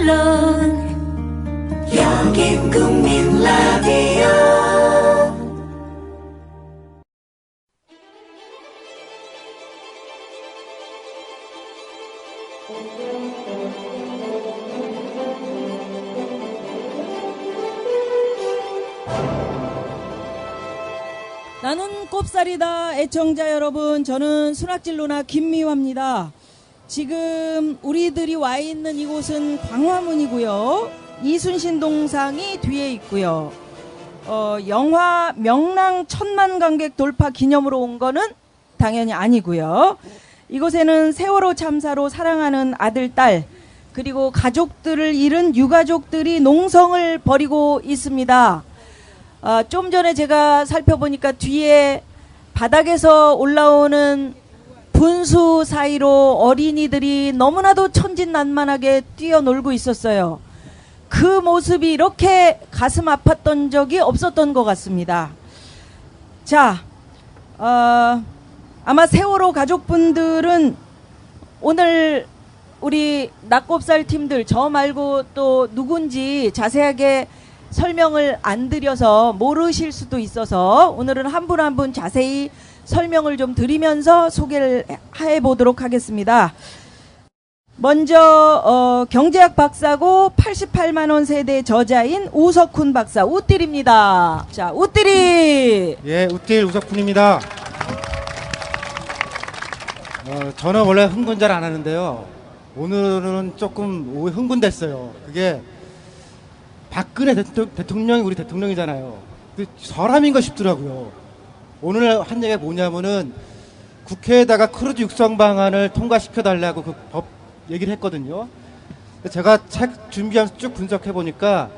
물론 여긴 국민 라디오. 나는 꼽살이다 애청자 여러분, 저는 순학진로나 김미화입니다. 지금 우리들이 와 있는 이곳은 광화문이고요. 이순신 동상이 뒤에 있고요. 영화 명랑 1000만 관객 돌파 기념으로 온 거는 당연히 아니고요. 이곳에는 세월호 참사로 사랑하는 아들, 딸, 그리고 가족들을 잃은 유가족들이 농성을 벌이고 있습니다. 좀 전에 제가 살펴보니까 뒤에 바닥에서 올라오는 분수 사이로 어린이들이 너무나도 천진난만하게 뛰어놀고 있었어요. 그 모습이 이렇게 가슴 아팠던 적이 없었던 것 같습니다. 자, 아마 세월호 가족분들은 오늘 우리 낙곱살 팀들, 저 말고 또 누군지 자세하게 설명을 안 드려서 모르실 수도 있어서 오늘은 한 분 한 분 자세히 설명을 좀 드리면서 소개를 해보도록 하겠습니다. 먼저 경제학 박사고 88만원 세대 저자인 우석훈 박사, 우띠리입니다. 자, 우띠리. 예, 우띠리 우석훈입니다. 저는 원래 흥분 잘 안 하는데요. 오늘은 조금 흥분됐어요. 그게 박근혜 대통령이 우리 대통령이잖아요. 사람인가 싶더라고요. 오늘 한 얘기가 뭐냐면은 국회에다가 크루즈 육성 방안을 통과시켜달라고 그 법 얘기를 했거든요. 제가 책 준비하면서 쭉 분석해 보니까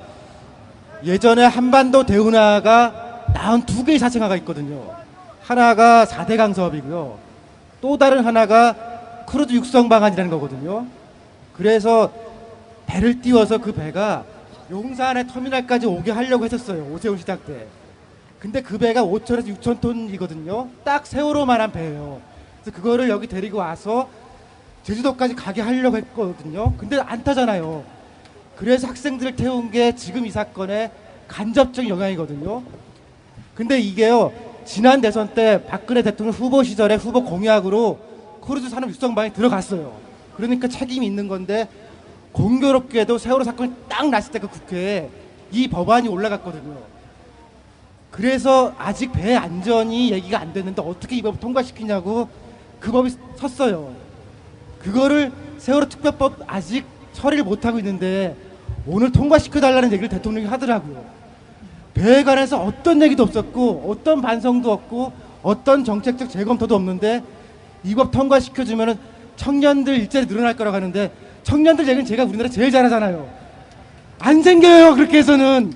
예전에 한반도 대운하가 나온 두 개의 자체화가 있거든요. 하나가 4대강 사업이고요. 또 다른 하나가 크루즈 육성 방안이라는 거거든요. 그래서 배를 띄워서 그 배가 용산의 터미널까지 오게 하려고 했었어요. 오세훈 시장 때. 근데 그 배가 5천에서 6천 톤이거든요. 딱 세월호만한 배예요. 그래서 그거를 여기 데리고 와서 제주도까지 가게 하려고 했거든요. 근데 안 타잖아요. 그래서 학생들을 태운 게 지금 이 사건의 간접적인 영향이거든요. 근데 이게요, 지난 대선 때 박근혜 대통령 후보 시절에 후보 공약으로 크루즈 산업 육성 방안이 들어갔어요. 그러니까 책임이 있는 건데, 공교롭게도 세월호 사건이 딱 났을 때 그 국회에 이 법안이 올라갔거든요. 그래서 아직 배 안전이 얘기가 안 됐는데 어떻게 이 법을 통과시키냐고 그 법이 섰어요. 그거를 세월호 특별법 아직 처리를 못하고 있는데 오늘 통과시켜달라는 얘기를 대통령이 하더라고요. 배에 관해서 어떤 얘기도 없었고 어떤 반성도 없고 어떤 정책적 재검토도 없는데 이 법 통과시켜주면 청년들 일자리 늘어날 거라고 하는데, 청년들 얘기는 제가 우리나라 제일 잘하잖아요. 안 생겨요, 그렇게 해서는.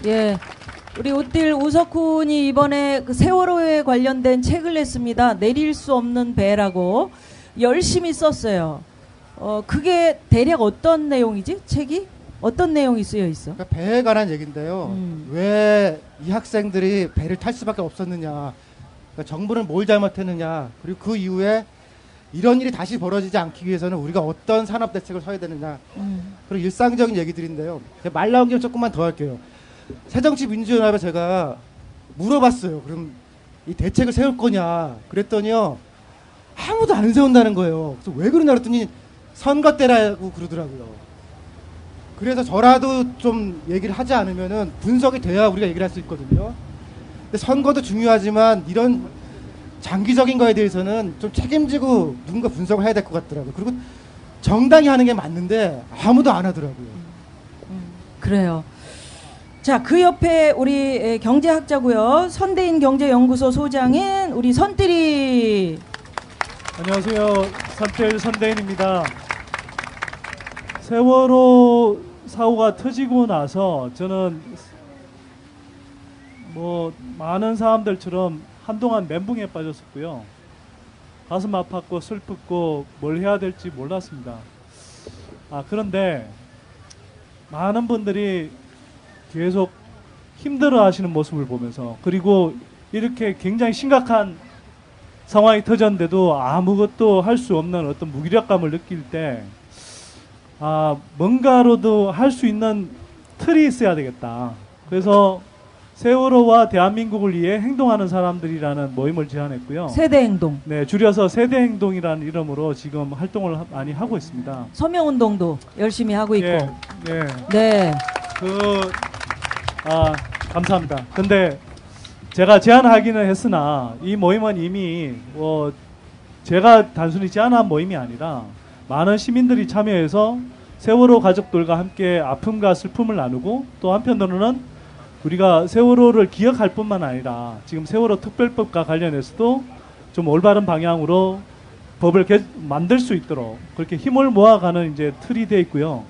예, 우리 우띠리 우석훈이 이번에 그 세월호에 관련된 책을 냈습니다. 내릴 수 없는 배라고 열심히 썼어요. 그게 대략 어떤 내용이지? 책이? 어떤 내용이 쓰여 있어? 그러니까 배에 관한 얘기인데요. 왜 이 학생들이 배를 탈 수밖에 없었느냐. 그러니까 정부는 뭘 잘못했느냐. 그리고 그 이후에 이런 일이 다시 벌어지지 않기 위해서는 우리가 어떤 산업 대책을 서야 되느냐. 그리고 일상적인 얘기들인데요. 말 나온 김에 조금만 더 할게요. 새정치민주연합에 제가 물어봤어요. 그럼 이 대책을 세울 거냐. 그랬더니요, 아무도 안 세운다는 거예요. 그래서 왜 그러냐 그랬더니 선거 때라고 그러더라고요. 그래서 저라도 좀 얘기를 하지 않으면은 분석이 돼야 우리가 얘기를 할 수 있거든요. 근데 선거도 중요하지만 이런 장기적인 거에 대해서는 좀 책임지고 누군가 분석을 해야 될 것 같더라고요. 그리고 정당이 하는 게 맞는데 아무도 안 하더라고요. 그래요. 자, 그 옆에 우리 경제학자고요. 선대인 경제연구소 소장인 우리 선띠리. 안녕하세요. 선택 선대인입니다. 세월호 사고가 터지고 나서 저는 많은 사람들처럼 한동안 멘붕에 빠졌었고요. 가슴 아팠고 슬펐고 뭘 해야 될지 몰랐습니다. 그런데 많은 분들이 계속 힘들어 하시는 모습을 보면서, 그리고 이렇게 굉장히 심각한 상황이 터졌는데도 아무것도 할 수 없는 어떤 무기력감을 느낄 때 뭔가로도 할 수 있는 틀이 있어야 되겠다. 그래서 세월호와 대한민국을 위해 행동하는 사람들이라는 모임을 제안했고요. 세대행동. 네, 줄여서 세대행동이라는 이름으로 지금 활동을 많이 하고 있습니다. 서명운동도 열심히 하고 있고. 예, 예. 네. 감사합니다. 근데 제가 제안하기는 했으나 이 모임은 이미 제가 단순히 제안한 모임이 아니라 많은 시민들이 참여해서 세월호 가족들과 함께 아픔과 슬픔을 나누고 또 한편으로는 우리가 세월호를 기억할 뿐만 아니라 지금 세월호 특별법과 관련해서도 좀 올바른 방향으로 법을 만들 수 있도록 그렇게 힘을 모아가는 이제 틀이 되어 있고요.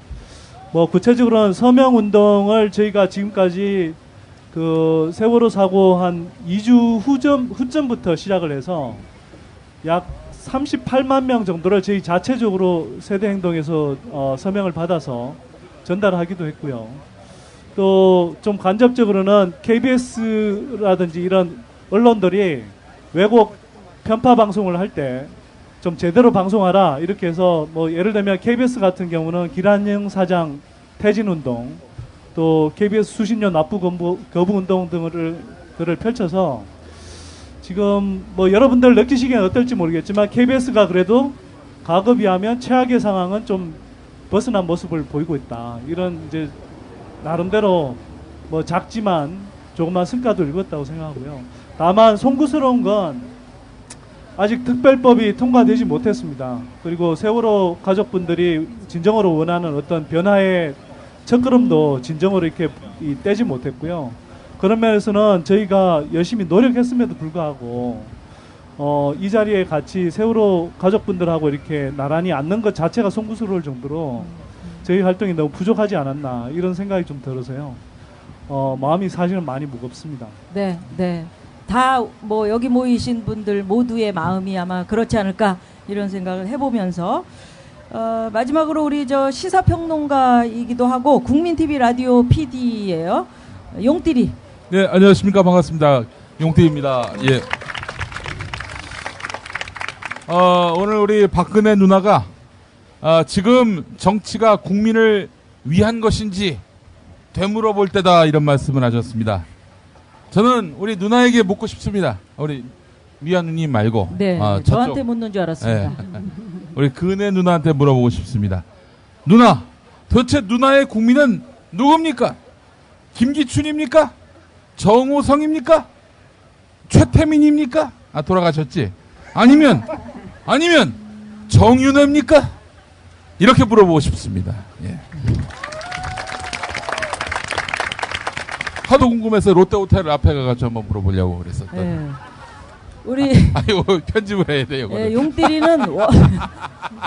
뭐 구체적으로는 서명 운동을 저희가 지금까지 그 세월호 사고 한 2주 후쯤부터 시작을 해서 약 38만 명 정도를 저희 자체적으로 세대행동에서 서명을 받아서 전달하기도 했고요. 또 좀 간접적으로는 KBS라든지 이런 언론들이 왜곡 편파 방송을 할 때 좀 제대로 방송하라 이렇게 해서 뭐 예를 들면 KBS 같은 경우는 기란영 사장 퇴진운동 또 KBS 수신료 납부 거부 운동 등을 펼쳐서 지금 뭐 여러분들 느끼시기엔 어떨지 모르겠지만 KBS가 그래도 과거 비하면 최악의 상황은 좀 벗어난 모습을 보이고 있다. 이런 이제 나름대로 뭐 작지만 조그만 성과도 읽었다고 생각하고요. 다만 송구스러운 건 아직 특별법이 통과되지 못했습니다. 그리고 세월호 가족분들이 진정으로 원하는 어떤 변화의 첫걸음도 진정으로 이렇게 떼지 못했고요. 그런 면에서는 저희가 열심히 노력했음에도 불구하고 이 자리에 같이 세월호 가족분들하고 이렇게 나란히 앉는 것 자체가 송구스러울 정도로 저희 활동이 너무 부족하지 않았나 이런 생각이 좀 들어서요. 마음이 사실은 많이 무겁습니다. 네, 네. 다 뭐 여기 모이신 분들 모두의 마음이 아마 그렇지 않을까 이런 생각을 해보면서 마지막으로 우리 저 시사평론가이기도 하고 국민TV 라디오 PD예요. 용띠리. 네, 안녕하십니까. 반갑습니다. 용띠입니다. 예. 오늘 우리 박근혜 누나가 지금 정치가 국민을 위한 것인지 되물어볼 때다 이런 말씀을 하셨습니다. 저는 우리 누나에게 묻고 싶습니다. 우리 미아 누님 말고. 네, 저한테 묻는 줄 알았습니다. 네. 우리 근혜 누나한테 물어보고 싶습니다. 누나, 도대체 누나의 국민은 누굽니까? 김기춘입니까? 정호성입니까? 최태민입니까? 돌아가셨지? 아니면 정윤회입니까? 이렇게 물어보고 싶습니다. 예. 하도 궁금해서 롯데호텔 앞에 가가지고 한번 물어보려고 그랬었던. 네. 우리 아이고 편집을 해야 돼요. 네, 용띠리는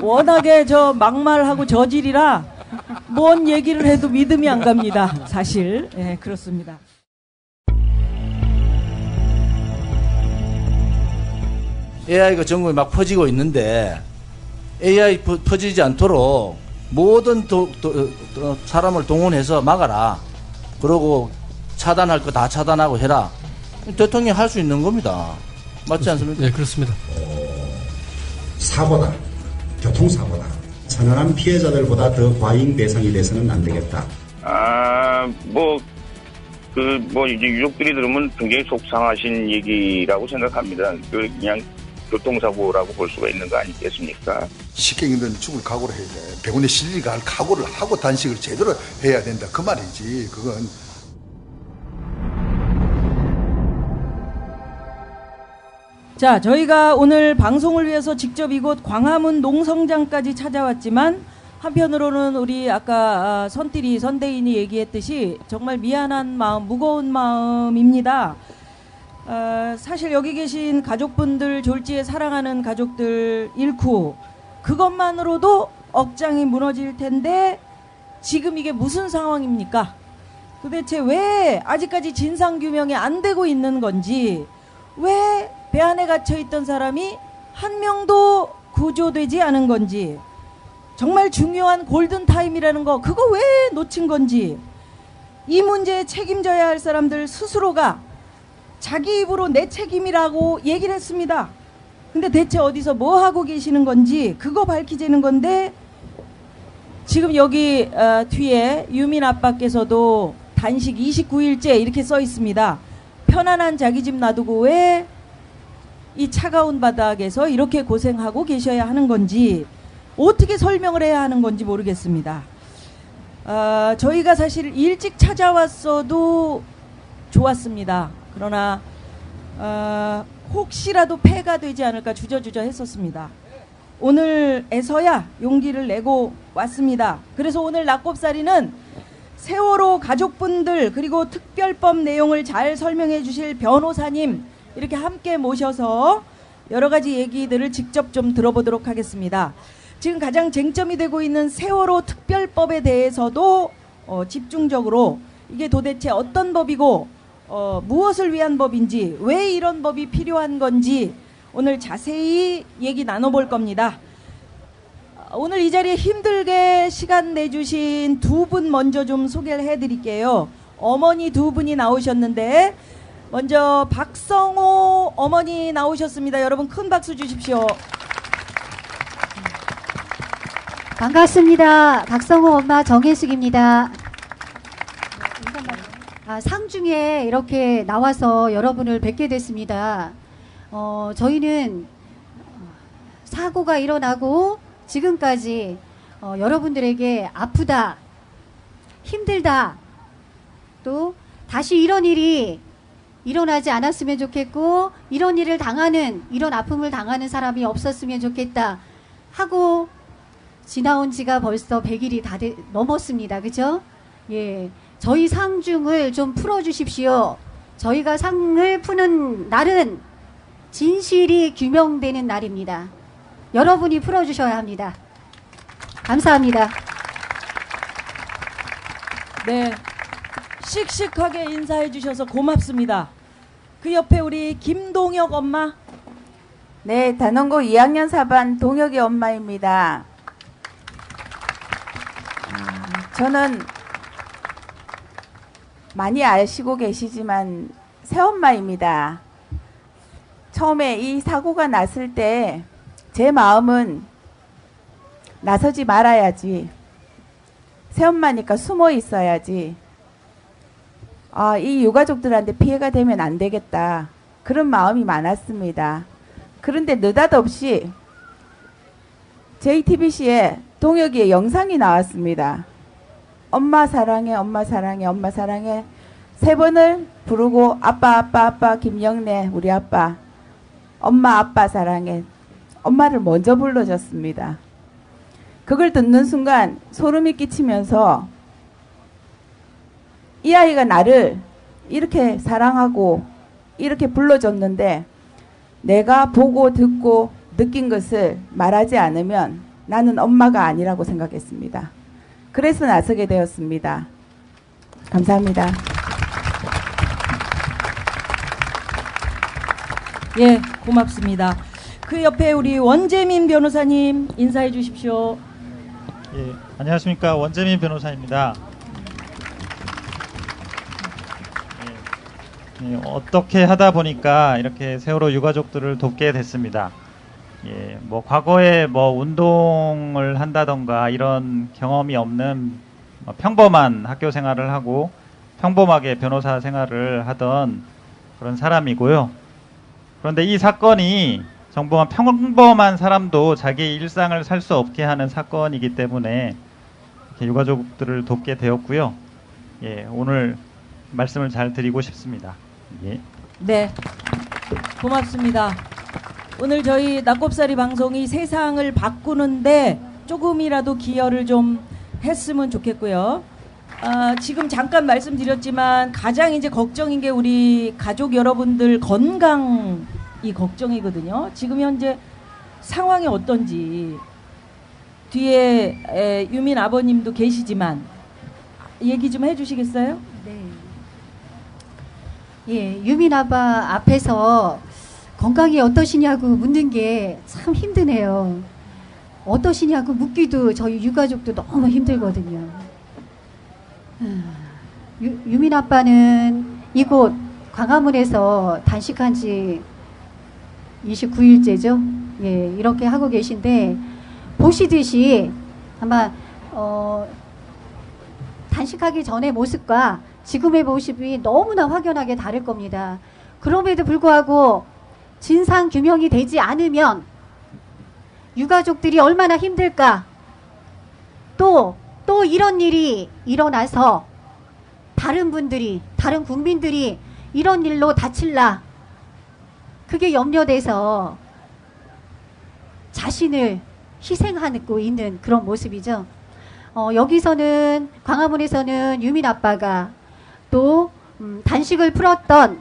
워낙에 저 막말하고 저질이라 뭔 얘기를 해도 믿음이 안 갑니다. 사실. 네, 그렇습니다. AI가 전국에 막 퍼지고 있는데 AI 퍼지지 않도록 모든 사람을 동원해서 막아라. 그러고 차단할 거 다 차단하고 해라. 대통령이 할 수 있는 겁니다. 맞지 않습니까? 네, 그렇습니다. 사고다. 교통사고다. 천안함 피해자들보다 더 과잉 대상이 돼서는 안 되겠다. 이제 유족들이 들으면 굉장히 속상하신 얘기라고 생각합니다. 그냥 교통사고라고 볼 수가 있는 거 아니겠습니까? 식객인들은 죽을 각오를 해야 돼. 백운에 실리가 할 각오를 하고 단식을 제대로 해야 된다. 그 말이지. 그건. 자, 저희가 오늘 방송을 위해서 직접 이곳 광화문 농성장까지 찾아왔지만 한편으로는 우리 아까 선대인이 얘기했듯이 정말 미안한 마음, 무거운 마음입니다. 사실 여기 계신 가족분들, 졸지에 사랑하는 가족들 잃고 그것만으로도 억장이 무너질 텐데 지금 이게 무슨 상황입니까? 도대체 왜 아직까지 진상규명이 안 되고 있는 건지, 왜 배 안에 갇혀있던 사람이 한 명도 구조되지 않은 건지, 정말 중요한 골든타임이라는 거 그거 왜 놓친 건지, 이 문제에 책임져야 할 사람들 스스로가 자기 입으로 내 책임이라고 얘기를 했습니다. 근데 대체 어디서 뭐 하고 계시는 건지 그거 밝히자는 건데, 지금 여기 뒤에 유민 아빠께서도 단식 29일째 이렇게 써 있습니다. 편안한 자기 집 놔두고 왜 이 차가운 바닥에서 이렇게 고생하고 계셔야 하는 건지, 어떻게 설명을 해야 하는 건지 모르겠습니다. 저희가 사실 일찍 찾아왔어도 좋았습니다. 그러나 혹시라도 폐가 되지 않을까 주저주저 했었습니다. 오늘에서야 용기를 내고 왔습니다. 그래서 오늘 낙곱사리는 세월호 가족분들 그리고 특별법 내용을 잘 설명해 주실 변호사님 이렇게 함께 모셔서 여러 가지 얘기들을 직접 좀 들어보도록 하겠습니다. 지금 가장 쟁점이 되고 있는 세월호 특별법에 대해서도 집중적으로 이게 도대체 어떤 법이고 무엇을 위한 법인지, 왜 이런 법이 필요한 건지 오늘 자세히 얘기 나눠볼 겁니다. 오늘 이 자리에 힘들게 시간 내주신 두 분 먼저 좀 소개를 해드릴게요. 어머니 두 분이 나오셨는데, 먼저 박성호 어머니 나오셨습니다. 여러분 큰 박수 주십시오. 반갑습니다. 박성호 엄마 정혜숙입니다. 상중에 이렇게 나와서 여러분을 뵙게 됐습니다. 저희는 사고가 일어나고 지금까지 여러분들에게 아프다, 힘들다, 또 다시 이런 일이 일어나지 않았으면 좋겠고 이런 일을 당하는, 이런 아픔을 당하는 사람이 없었으면 좋겠다 하고 지나온 지가 벌써 100일이 다 넘었습니다. 그죠? 예, 저희 상중을 좀 풀어주십시오. 저희가 상을 푸는 날은 진실이 규명되는 날입니다. 여러분이 풀어주셔야 합니다. 감사합니다. 네, 씩씩하게 인사해 주셔서 고맙습니다. 그 옆에 우리 김동혁 엄마. 네, 단원고 2학년 4반 동혁이 엄마입니다. 저는 많이 아시고 계시지만 새엄마입니다. 처음에 이 사고가 났을 때 제 마음은 나서지 말아야지, 새엄마니까 숨어 있어야지, 이 유가족들한테 피해가 되면 안 되겠다, 그런 마음이 많았습니다. 그런데 느닷없이 JTBC에 동혁이의 영상이 나왔습니다. 엄마 사랑해, 엄마 사랑해, 엄마 사랑해 3번을 부르고 아빠 아빠 아빠 김영래 우리 아빠, 엄마 아빠 사랑해, 엄마를 먼저 불러줬습니다. 그걸 듣는 순간 소름이 끼치면서 이 아이가 나를 이렇게 사랑하고 이렇게 불러줬는데 내가 보고 듣고 느낀 것을 말하지 않으면 나는 엄마가 아니라고 생각했습니다. 그래서 나서게 되었습니다. 감사합니다. 예, 고맙습니다. 그 옆에 우리 원재민 변호사님 인사해 주십시오. 예, 안녕하십니까, 원재민 변호사입니다. 어떻게 하다 보니까 이렇게 세월호 유가족들을 돕게 됐습니다. 예, 뭐 과거에 뭐 운동을 한다던가 이런 경험이 없는 평범한 학교 생활을 하고 평범하게 변호사 생활을 하던 그런 사람이고요. 그런데 이 사건이 정말 평범한 사람도 자기 일상을 살 수 없게 하는 사건이기 때문에 이렇게 유가족들을 돕게 되었고요. 예, 오늘 말씀을 잘 드리고 싶습니다. 예. 네, 고맙습니다. 오늘 저희 낙곱사리 방송이 세상을 바꾸는데 조금이라도 기여를 좀 했으면 좋겠고요. 지금 잠깐 말씀드렸지만 가장 이제 걱정인 게 우리 가족 여러분들 건강이 걱정이거든요. 지금 현재 상황이 어떤지 뒤에 유민 아버님도 계시지만 얘기 좀 해주시겠어요? 네. 예, 유민 아빠 앞에서 건강이 어떠시냐고 묻는 게 참 힘드네요. 어떠시냐고 묻기도 저희 유가족도 너무 힘들거든요. 유민 아빠는 이곳 광화문에서 단식한 지 29일째죠. 예, 이렇게 하고 계신데 보시듯이 아마 단식하기 전의 모습과 지금의 모습이 너무나 확연하게 다를 겁니다. 그럼에도 불구하고 진상 규명이 되지 않으면 유가족들이 얼마나 힘들까? 또 이런 일이 일어나서 다른 분들이, 다른 국민들이 이런 일로 다칠라. 그게 염려돼서 자신을 희생하고 있는 그런 모습이죠. 여기서는 광화문에서는 유민 아빠가 또 단식을 풀었던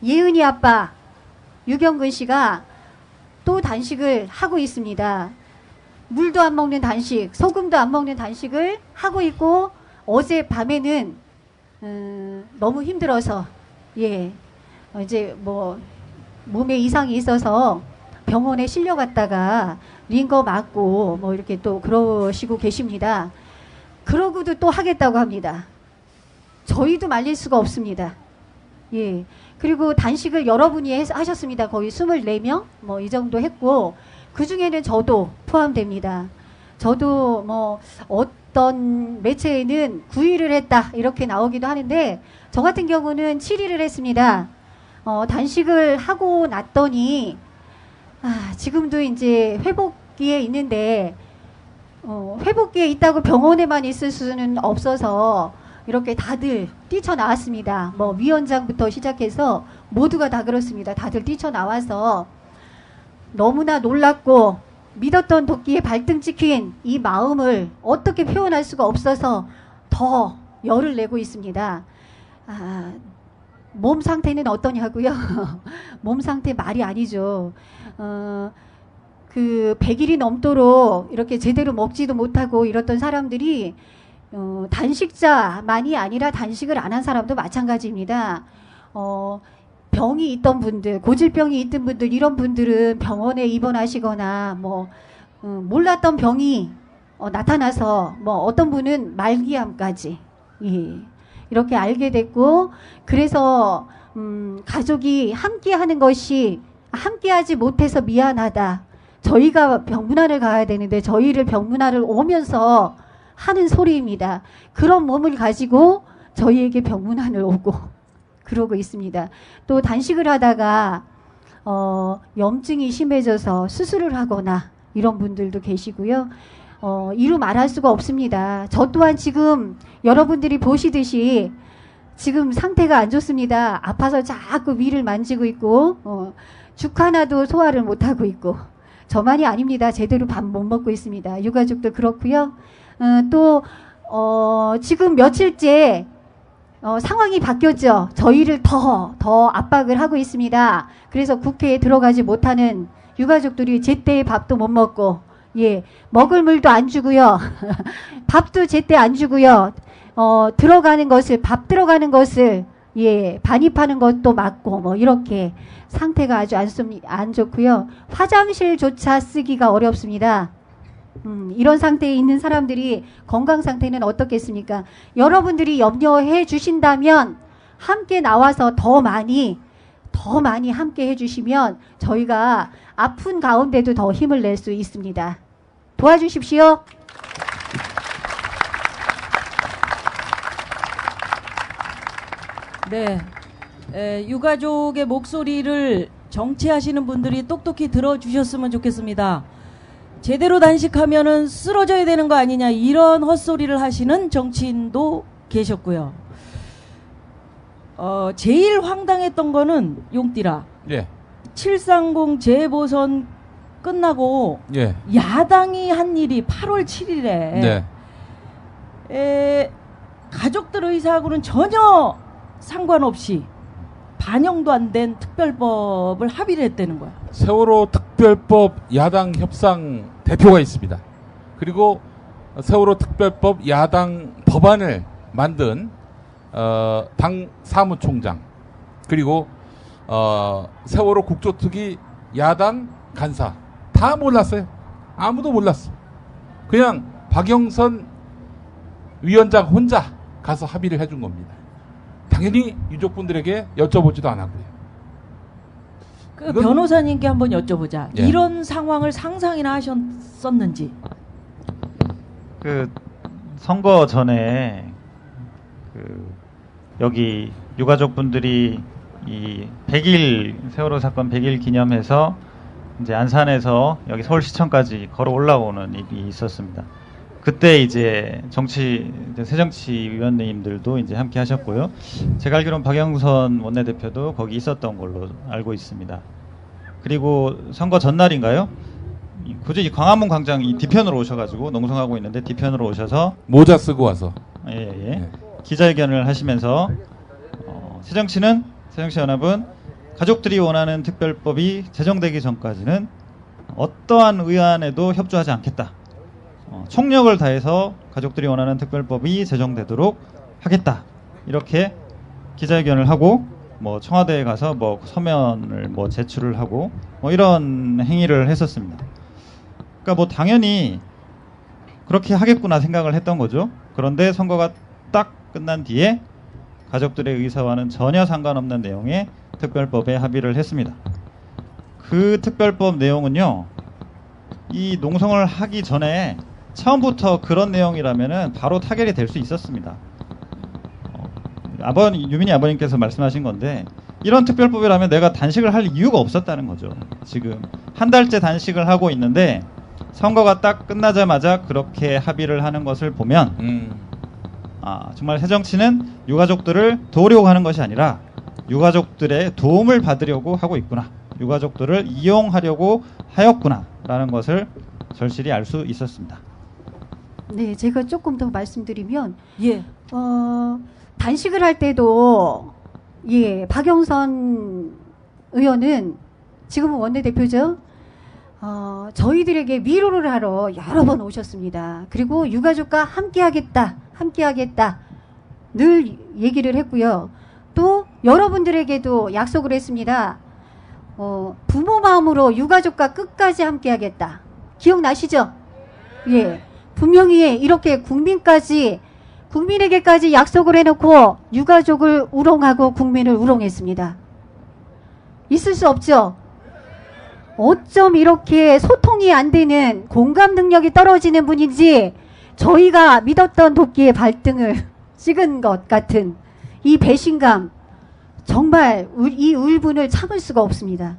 예은이 아빠 유경근 씨가 또 단식을 하고 있습니다. 물도 안 먹는 단식, 소금도 안 먹는 단식을 하고 있고 어제 밤에는 너무 힘들어서 이제 뭐 몸에 이상이 있어서 병원에 실려갔다가 링거 맞고 뭐 이렇게 또 그러시고 계십니다. 그러고도 또 하겠다고 합니다. 저희도 말릴 수가 없습니다. 예. 그리고 단식을 여러분이 하셨습니다. 거의 24명 뭐 이 정도 했고 그 중에는 저도 포함됩니다. 저도 뭐 어떤 매체에는 9일을 했다 이렇게 나오기도 하는데 저 같은 경우는 7일을 했습니다. 단식을 하고 났더니 지금도 이제 회복기에 있는데 회복기에 있다고 병원에만 있을 수는 없어서 이렇게 다들 뛰쳐나왔습니다. 뭐 위원장부터 시작해서 모두가 다 그렇습니다. 다들 뛰쳐나와서 너무나 놀랍고 믿었던 도끼에 발등 찍힌 이 마음을 어떻게 표현할 수가 없어서 더 열을 내고 있습니다. 몸 상태는 어떠냐고요? 몸 상태 말이 아니죠. 그 100일이 넘도록 이렇게 제대로 먹지도 못하고 이랬던 사람들이 단식자만이 아니라 단식을 안 한 사람도 마찬가지입니다. 병이 있던 분들, 고질병이 있던 분들, 이런 분들은 병원에 입원하시거나 뭐 몰랐던 병이 나타나서 뭐 어떤 분은 말기암까지 이렇게 알게 됐고, 그래서 가족이 함께하는 것이 함께하지 못해서 미안하다. 저희가 병문안을 가야 되는데 저희를 병문안을 오면서 하는 소리입니다. 그런 몸을 가지고 저희에게 병문안을 오고 그러고 있습니다. 또 단식을 하다가 염증이 심해져서 수술을 하거나 이런 분들도 계시고요. 이루 말할 수가 없습니다. 저 또한 지금 여러분들이 보시듯이 지금 상태가 안 좋습니다. 아파서 자꾸 위를 만지고 있고 죽 하나도 소화를 못하고 있고, 저만이 아닙니다. 제대로 밥 못 먹고 있습니다. 유가족도 그렇고요. 또 지금 며칠째 상황이 바뀌었죠. 저희를 더 압박을 하고 있습니다. 그래서 국회에 들어가지 못하는 유가족들이 제때 밥도 못 먹고, 먹을 물도 안 주고요. 밥도 제때 안 주고요. 들어가는 것을, 밥 들어가는 것을, 반입하는 것도 막고, 뭐, 이렇게 상태가 아주 안 좋고요. 화장실조차 쓰기가 어렵습니다. 이런 상태에 있는 사람들이 건강 상태는 어떻겠습니까? 여러분들이 염려해 주신다면 함께 나와서 더 많이 함께 해주시면 저희가 아픈 가운데도 더 힘을 낼 수 있습니다. 도와주십시오. 네, 유가족의 목소리를 정치하시는 분들이 똑똑히 들어주셨으면 좋겠습니다. 제대로 단식하면은 쓰러져야 되는 거 아니냐, 이런 헛소리를 하시는 정치인도 계셨고요. 제일 황당했던 거는 용띠라. 730 재보선 끝나고 야당이 한 일이 8월 7일에 가족들 의사하고는 전혀 상관없이 반영도 안 된 특별법을 합의를 했다는 거야. 세월호 특별법 야당 협상 대표가 있습니다. 그리고 세월호 특별법 야당 법안을 만든 당 사무총장, 그리고 세월호 국조특위 야당 간사 다 몰랐어요. 아무도 몰랐어. 그냥 박영선 위원장 혼자 가서 합의를 해준 겁니다. 당연히 유족분들에게 여쭤보지도 않았고요. 그 변호사님께 한번 여쭤보자. 예. 이런 상황을 상상이나 하셨었는지. 그 선거 전에 그 여기 유가족분들이 이 100일 세월호 사건 100일 기념해서 이제 안산에서 여기 서울시청까지 걸어 올라오는 일이 있었습니다. 그때 이제 새정치위원님들도 이제 함께 하셨고요. 제가 알기로는 박영선 원내대표도 거기 있었던 걸로 알고 있습니다. 그리고 선거 전날인가요? 굳이 이 광화문 광장 이 뒤편으로 오셔가지고 농성하고 있는데 뒤편으로 오셔서 모자 쓰고 와서 기자회견을 하시면서 새정치연합은 가족들이 원하는 특별법이 제정되기 전까지는 어떠한 의안에도 협조하지 않겠다. 총력을 다해서 가족들이 원하는 특별법이 제정되도록 하겠다. 이렇게 기자회견을 하고 뭐 청와대에 가서 뭐 서면을 뭐 제출을 하고 뭐 이런 행위를 했었습니다. 그러니까 뭐 당연히 그렇게 하겠구나 생각을 했던 거죠. 그런데 선거가 딱 끝난 뒤에 가족들의 의사와는 전혀 상관없는 내용의 특별법에 합의를 했습니다. 그 특별법 내용은요, 이 농성을 하기 전에 처음부터 그런 내용이라면은 바로 타결이 될 수 있었습니다. 유민희 아버님께서 말씀하신 건데, 이런 특별법이라면 내가 단식을 할 이유가 없었다는 거죠. 지금 한 달째 단식을 하고 있는데 선거가 딱 끝나자마자 그렇게 합의를 하는 것을 보면 정말 새정치는 유가족들을 도우려고 하는 것이 아니라 유가족들의 도움을 받으려고 하고 있구나, 유가족들을 이용하려고 하였구나 라는 것을 절실히 알 수 있었습니다. 네, 제가 조금 더 말씀드리면 단식을 할 때도 박영선 의원은 지금은 원내대표죠. 저희들에게 위로를 하러 여러 번 오셨습니다. 그리고 유가족과 함께하겠다 늘 얘기를 했고요. 또 여러분들에게도 약속을 했습니다. 부모 마음으로 유가족과 끝까지 함께하겠다. 기억나시죠? 예, 분명히 이렇게 국민에게까지 약속을 해놓고 유가족을 우롱하고 국민을 우롱했습니다. 있을 수 없죠? 어쩜 이렇게 소통이 안 되는, 공감 능력이 떨어지는 분인지 저희가 믿었던 도끼의 발등을 찍은 것 같은 이 배신감, 정말 이 울분을 참을 수가 없습니다.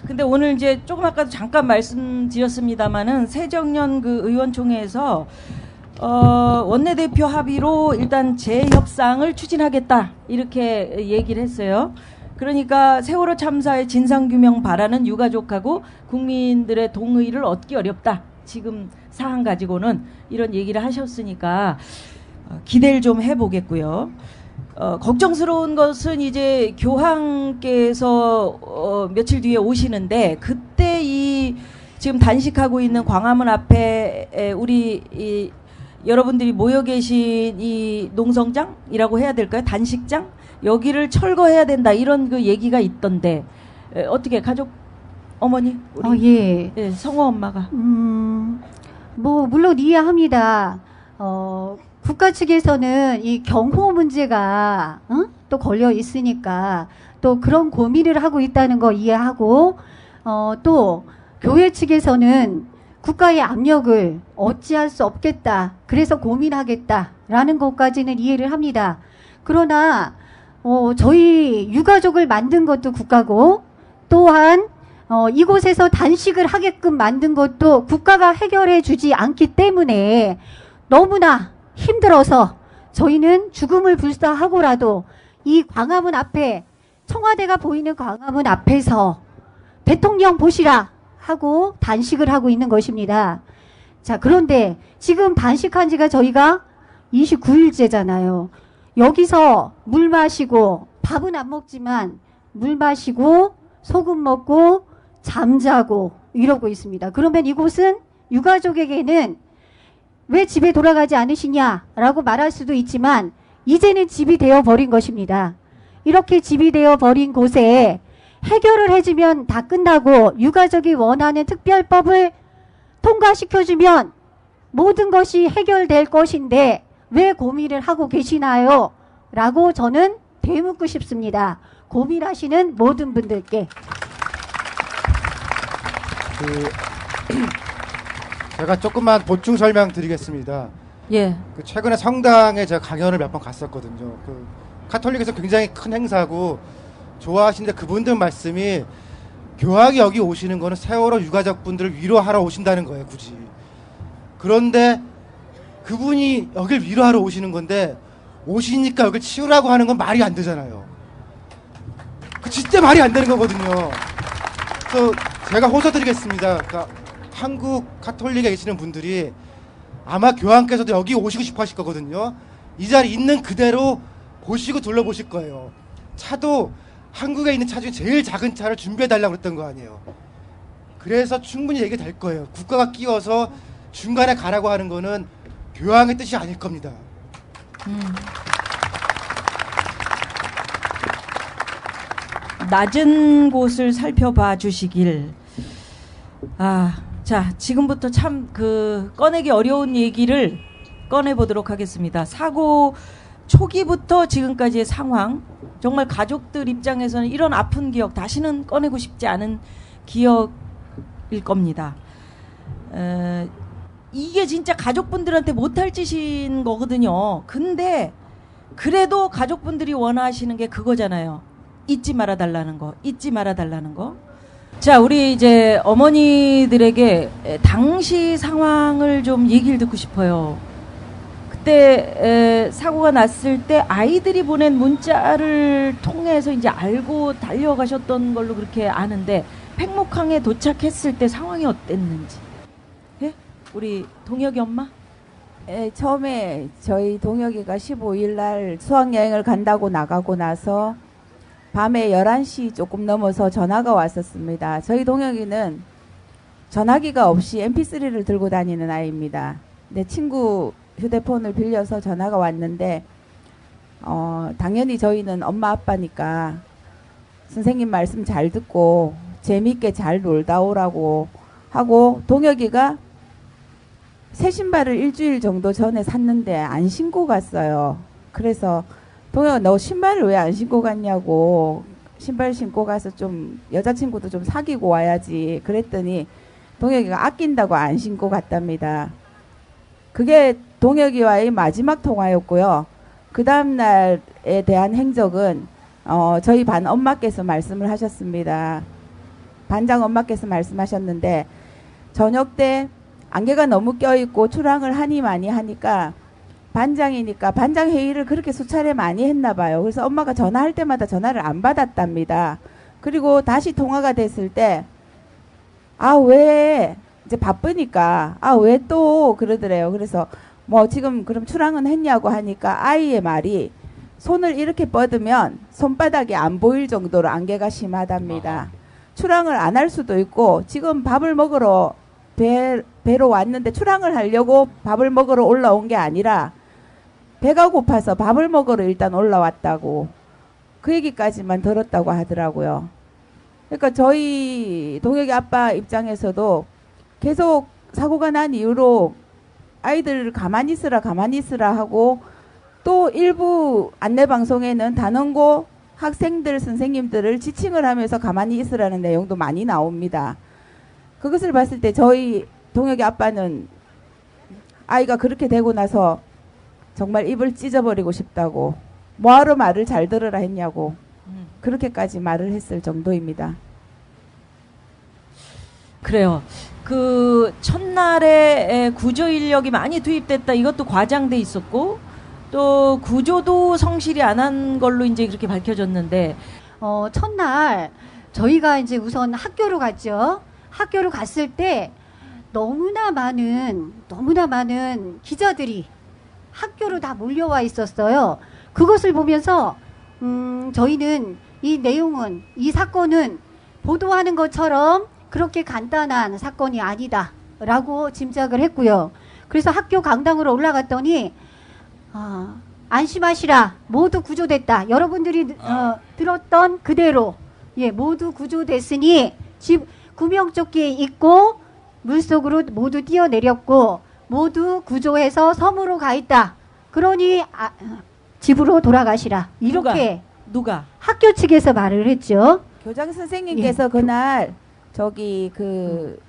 근데 오늘 이제 조금 아까도 잠깐 말씀드렸습니다마는 새정년 그 의원총회에서 원내대표 합의로 일단 재협상을 추진하겠다 이렇게 얘기를 했어요. 그러니까 세월호 참사의 진상규명 바라는 유가족하고 국민들의 동의를 얻기 어렵다. 지금 사안 가지고는 이런 얘기를 하셨으니까 기대를 좀 해보겠고요. 걱정스러운 것은 이제 교황께서 며칠 뒤에 오시는데 그때 이 지금 단식하고 있는 광화문 앞에 우리 여러분들이 모여 계신 이 농성장이라고 해야 될까요? 단식장? 여기를 철거해야 된다 이런 그 얘기가 있던데 어떻게 가족 어머니 우리 성호 엄마가 뭐 물론 이해합니다. 국가 측에서는 이 경호 문제가 또 걸려 있으니까 또 그런 고민을 하고 있다는 거 이해하고 또 교회 측에서는 국가의 압력을 어찌할 수 없겠다. 그래서 고민하겠다라는 것까지는 이해를 합니다. 그러나 저희 유가족을 만든 것도 국가고 또한 이곳에서 단식을 하게끔 만든 것도 국가가 해결해 주지 않기 때문에 너무나 힘들어서 저희는 죽음을 불사하고라도 이 광화문 앞에, 청와대가 보이는 광화문 앞에서 대통령 보시라 하고 단식을 하고 있는 것입니다. 자, 그런데 지금 단식한 지가 저희가 29일째잖아요. 여기서 물 마시고 밥은 안 먹지만 물 마시고 소금 먹고 잠자고 이러고 있습니다. 그러면 이곳은 유가족에게는 왜 집에 돌아가지 않으시냐라고 말할 수도 있지만 이제는 집이 되어버린 것입니다. 이렇게 집이 되어버린 곳에 해결을 해주면 다 끝나고 유가족이 원하는 특별법을 통과시켜주면 모든 것이 해결될 것인데 왜 고민을 하고 계시나요? 라고 저는 되묻고 싶습니다. 고민하시는 모든 분들께 제가 조금만 보충 설명 드리겠습니다. 예. 최근에 성당에 제가 강연을 몇 번 갔었거든요. 카톨릭에서 굉장히 큰 행사고 좋아하시는데 그분들 말씀이 교황이 여기 오시는 거는 세월호 유가족분들을 위로하러 오신다는 거예요, 굳이. 그런데 그분이 여길 위로하러 오시는 건데 오시니까 여길 치우라고 하는 건 말이 안 되잖아요. 진짜 말이 안 되는 거거든요. 그래서 제가 호소드리겠습니다. 그러니까 한국 카톨릭에 계시는 분들이 아마 교황께서도 여기 오시고 싶어 하실 거거든요. 이 자리 있는 그대로 보시고 둘러보실 거예요. 차도 한국에 있는 차 중에 제일 작은 차를 준비해달라고 그랬던 거 아니에요. 그래서 충분히 얘기될 거예요. 국가가 끼워서 중간에 가라고 하는 거는 교황의 뜻이 아닐 겁니다. 낮은 곳을 살펴봐 주시길. 자, 지금부터 참 꺼내기 어려운 얘기를 꺼내보도록 하겠습니다. 사고 초기부터 지금까지의 상황, 정말 가족들 입장에서는 이런 아픈 기억 다시는 꺼내고 싶지 않은 기억일 겁니다. 이게 진짜 가족분들한테 못할 짓인 거거든요. 근데 그래도 가족분들이 원하시는 게 그거잖아요. 잊지 말아달라는 거, 잊지 말아달라는 거. 자, 우리 이제 어머니들에게 당시 상황을 좀 얘기를 듣고 싶어요. 그때 사고가 났을 때 아이들이 보낸 문자를 통해서 이제 알고 달려가셨던 걸로 그렇게 아는데 팽목항에 도착했을 때 상황이 어땠는지. 예? 우리 동혁이 엄마? 처음에 저희 동혁이가 15일 날 수학여행을 간다고 나가고 나서 밤에 11시 조금 넘어서 전화가 왔었습니다. 저희 동혁이는 전화기가 없이 mp3를 들고 다니는 아이입니다. 내 친구 휴대폰을 빌려서 전화가 왔는데 당연히 저희는 엄마 아빠니까 선생님 말씀 잘 듣고 재미있게 잘 놀다 오라고 하고, 동혁이가 새 신발을 일주일 정도 전에 샀는데 안 신고 갔어요. 그래서 동혁아, 너 신발을 왜 안 신고 갔냐고, 신발 신고 가서 좀 여자친구도 좀 사귀고 와야지 그랬더니 동혁이가 아낀다고 안 신고 갔답니다. 그게 동혁이와의 마지막 통화였고요. 그 다음날에 대한 행적은 저희 반 엄마께서 말씀을 하셨습니다. 반장 엄마께서 말씀하셨는데, 저녁 때 안개가 너무 껴있고 출항을 하니 많이 하니까 반장이니까 반장 회의를 그렇게 수차례 많이 했나 봐요. 그래서 엄마가 전화할 때마다 전화를 안 받았답니다. 그리고 다시 통화가 됐을 때 왜 이제 바쁘니까 왜 또 그러더래요. 그래서 뭐 지금 그럼 출항은 했냐고 하니까 아이의 말이 손을 이렇게 뻗으면 손바닥이 안 보일 정도로 안개가 심하답니다. 출항을 안 할 수도 있고, 지금 밥을 먹으러 배로 왔는데 출항을 하려고 밥을 먹으러 올라온 게 아니라 배가 고파서 밥을 먹으러 일단 올라왔다고, 그 얘기까지만 들었다고 하더라고요. 그러니까 저희 동혁이 아빠 입장에서도 계속 사고가 난 이후로 아이들 가만히 있으라 하고, 또 일부 안내방송에는 단원고 학생들 선생님들을 지칭을 하면서 가만히 있으라는 내용도 많이 나옵니다. 그것을 봤을 때 저희 동혁이 아빠는 아이가 그렇게 되고 나서 정말 입을 찢어버리고 싶다고, 뭐하러 말을 잘 들으라 했냐고 그렇게까지 말을 했을 정도입니다. 그래요. 그 첫날에 구조 인력이 많이 투입됐다, 이것도 과장돼 있었고, 또 구조도 성실히 안 한 걸로 이제 그렇게 밝혀졌는데, 첫날 저희가 이제 우선 학교로 갔죠. 학교로 갔을 때 너무나 많은 기자들이 학교로 다 몰려와 있었어요. 그것을 보면서 저희는 이 사건은 보도하는 것처럼 그렇게 간단한 사건이 아니다 라고 짐작을 했고요. 그래서 학교 강당으로 올라갔더니 안심하시라, 모두 구조됐다. 여러분들이 들었던 그대로 모두 구조됐으니 집 구명조끼에 입고 물속으로 모두 뛰어내렸고 모두 구조해서 섬으로 가 있다. 그러니 집으로 돌아가시라. 이렇게 누가? 학교 측에서 말을 했죠. 교장 선생님께서 그날 저기 그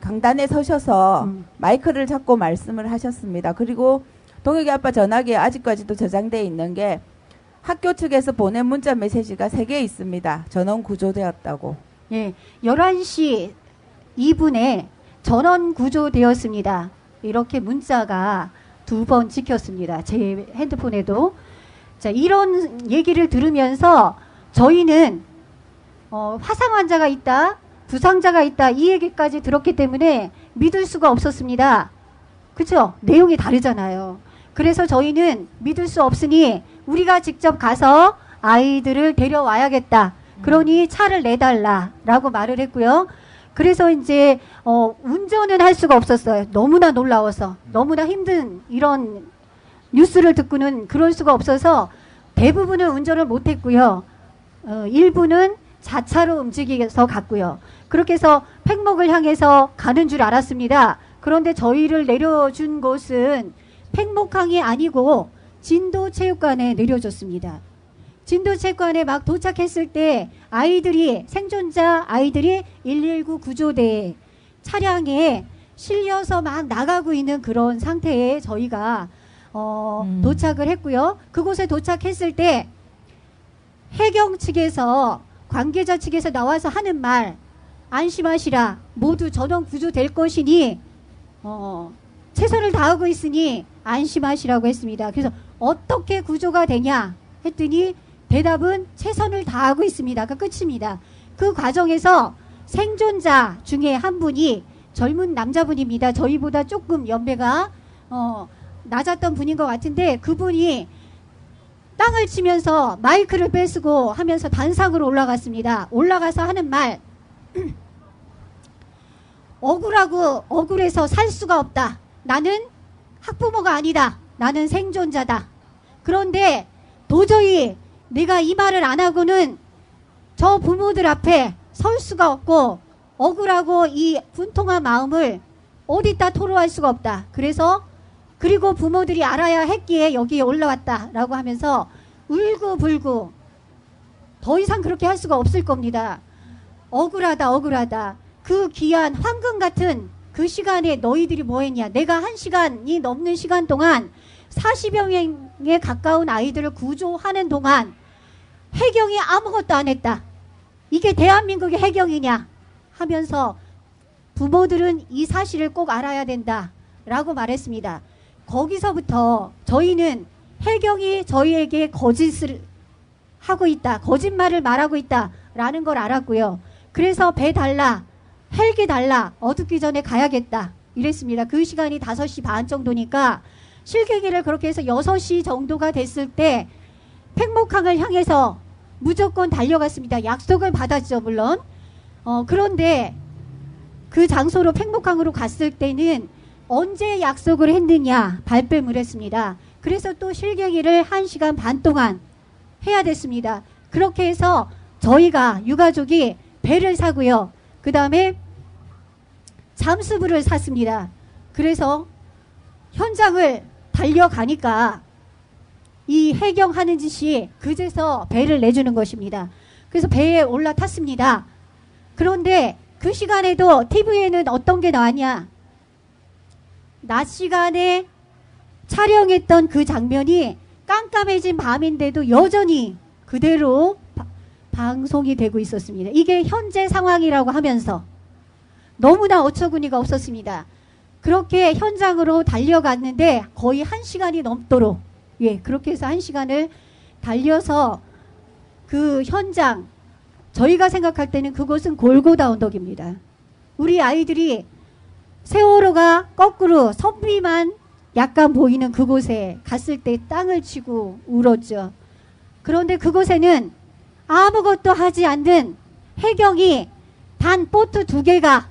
강단에 서셔서 마이크를 잡고 말씀을 하셨습니다. 그리고 동혁이 아빠 전화기에 아직까지도 저장되어 있는 게 학교 측에서 보낸 문자 메시지가 3개 있습니다. 전원 구조되었다고. 예, 11시 2분에 전원 구조되었습니다. 이렇게 문자가 2번 찍혔습니다. 제 핸드폰에도. 자, 이런 얘기를 들으면서 저희는 화상 환자가 있다, 부상자가 있다, 이 얘기까지 들었기 때문에 믿을 수가 없었습니다. 그렇죠? 내용이 다르잖아요. 그래서 저희는 믿을 수 없으니 우리가 직접 가서 아이들을 데려와야겠다. 그러니 차를 내달라라고 말을 했고요. 그래서 이제 운전은 할 수가 없었어요. 너무나 놀라워서, 너무나 힘든 이런 뉴스를 듣고는 그럴 수가 없어서 대부분은 운전을 못했고요. 일부는 자차로 움직여서 갔고요. 그렇게 해서 팽목을 향해서 가는 줄 알았습니다. 그런데 저희를 내려준 곳은 팽목항이 아니고 진도체육관에 내려줬습니다. 진도체육관에 막 도착했을 때 아이들이, 생존자 아이들이 119 구조대 차량에 실려서 막 나가고 있는 그런 상태에 저희가 도착을 했고요. 그곳에 도착했을 때 해경 측에서, 관계자 측에서 나와서 하는 말, 안심하시라, 모두 전원 구조될 것이니 최선을 다하고 있으니 안심하시라고 했습니다. 그래서 어떻게 구조가 되냐 했더니 대답은 최선을 다하고 있습니다가 끝입니다. 그 과정에서 생존자 중에 한 분이 젊은 남자분입니다. 저희보다 조금 연배가 낮았던 분인 것 같은데, 그분이 땅을 치면서 마이크를 뺏고 하면서 단상으로 올라갔습니다. 올라가서 하는 말, 억울하고 억울해서 살 수가 없다. 나는 학부모가 아니다. 나는 생존자다. 그런데 도저히 내가 이 말을 안 하고는 저 부모들 앞에 설 수가 없고, 억울하고 이 분통한 마음을 어디다 토로할 수가 없다. 그리고 부모들이 알아야 했기에 여기에 올라왔다라고 하면서 울고불고, 더 이상 그렇게 할 수가 없을 겁니다. 억울하다, 억울하다. 그 귀한 황금 같은 그 시간에 너희들이 뭐 했냐. 내가 1시간이 넘는 시간 동안 40여 명에 가까운 아이들을 구조하는 동안 해경이 아무것도 안 했다. 이게 대한민국의 해경이냐 하면서 부모들은 이 사실을 꼭 알아야 된다 라고 말했습니다. 거기서부터 저희는 해경이 저희에게 거짓을 하고 있다, 거짓말을 말하고 있다 라는 걸 알았고요. 그래서 배 달라, 헬기 달라, 어둡기 전에 가야겠다 이랬습니다. 그 시간이 5시 반 정도니까 실갱이를 그렇게 해서 6시 정도가 됐을 때 팽목항을 향해서 무조건 달려갔습니다. 약속을 받았죠, 물론. 그런데 그 장소로 팽목항으로 갔을 때는 언제 약속을 했느냐 발뺌을 했습니다. 그래서 또 실갱이를 1시간 반 동안 해야 됐습니다. 그렇게 해서 저희가 유가족이 배를 사고요. 그 다음에 잠수부를 샀습니다. 그래서 현장을 달려가니까 이 해경하는 짓이 그제서 배를 내주는 것입니다. 그래서 배에 올라탔습니다. 그런데 그 시간에도 TV에는 어떤 게 나왔냐. 낮 시간에 촬영했던 그 장면이 깜깜해진 밤인데도 여전히 그대로 방송이 되고 있었습니다. 이게 현재 상황이라고 하면서 너무나 어처구니가 없었습니다. 그렇게 현장으로 달려갔는데 거의 1시간이 넘도록, 그렇게 해서 1시간을 달려서 그 현장, 저희가 생각할 때는 그곳은 골고다 언덕입니다. 우리 아이들이 세월호가 거꾸로 선비만 약간 보이는 그곳에 갔을 때 땅을 치고 울었죠. 그런데 그곳에는 아무것도 하지 않는 해경이 단 보트 2개가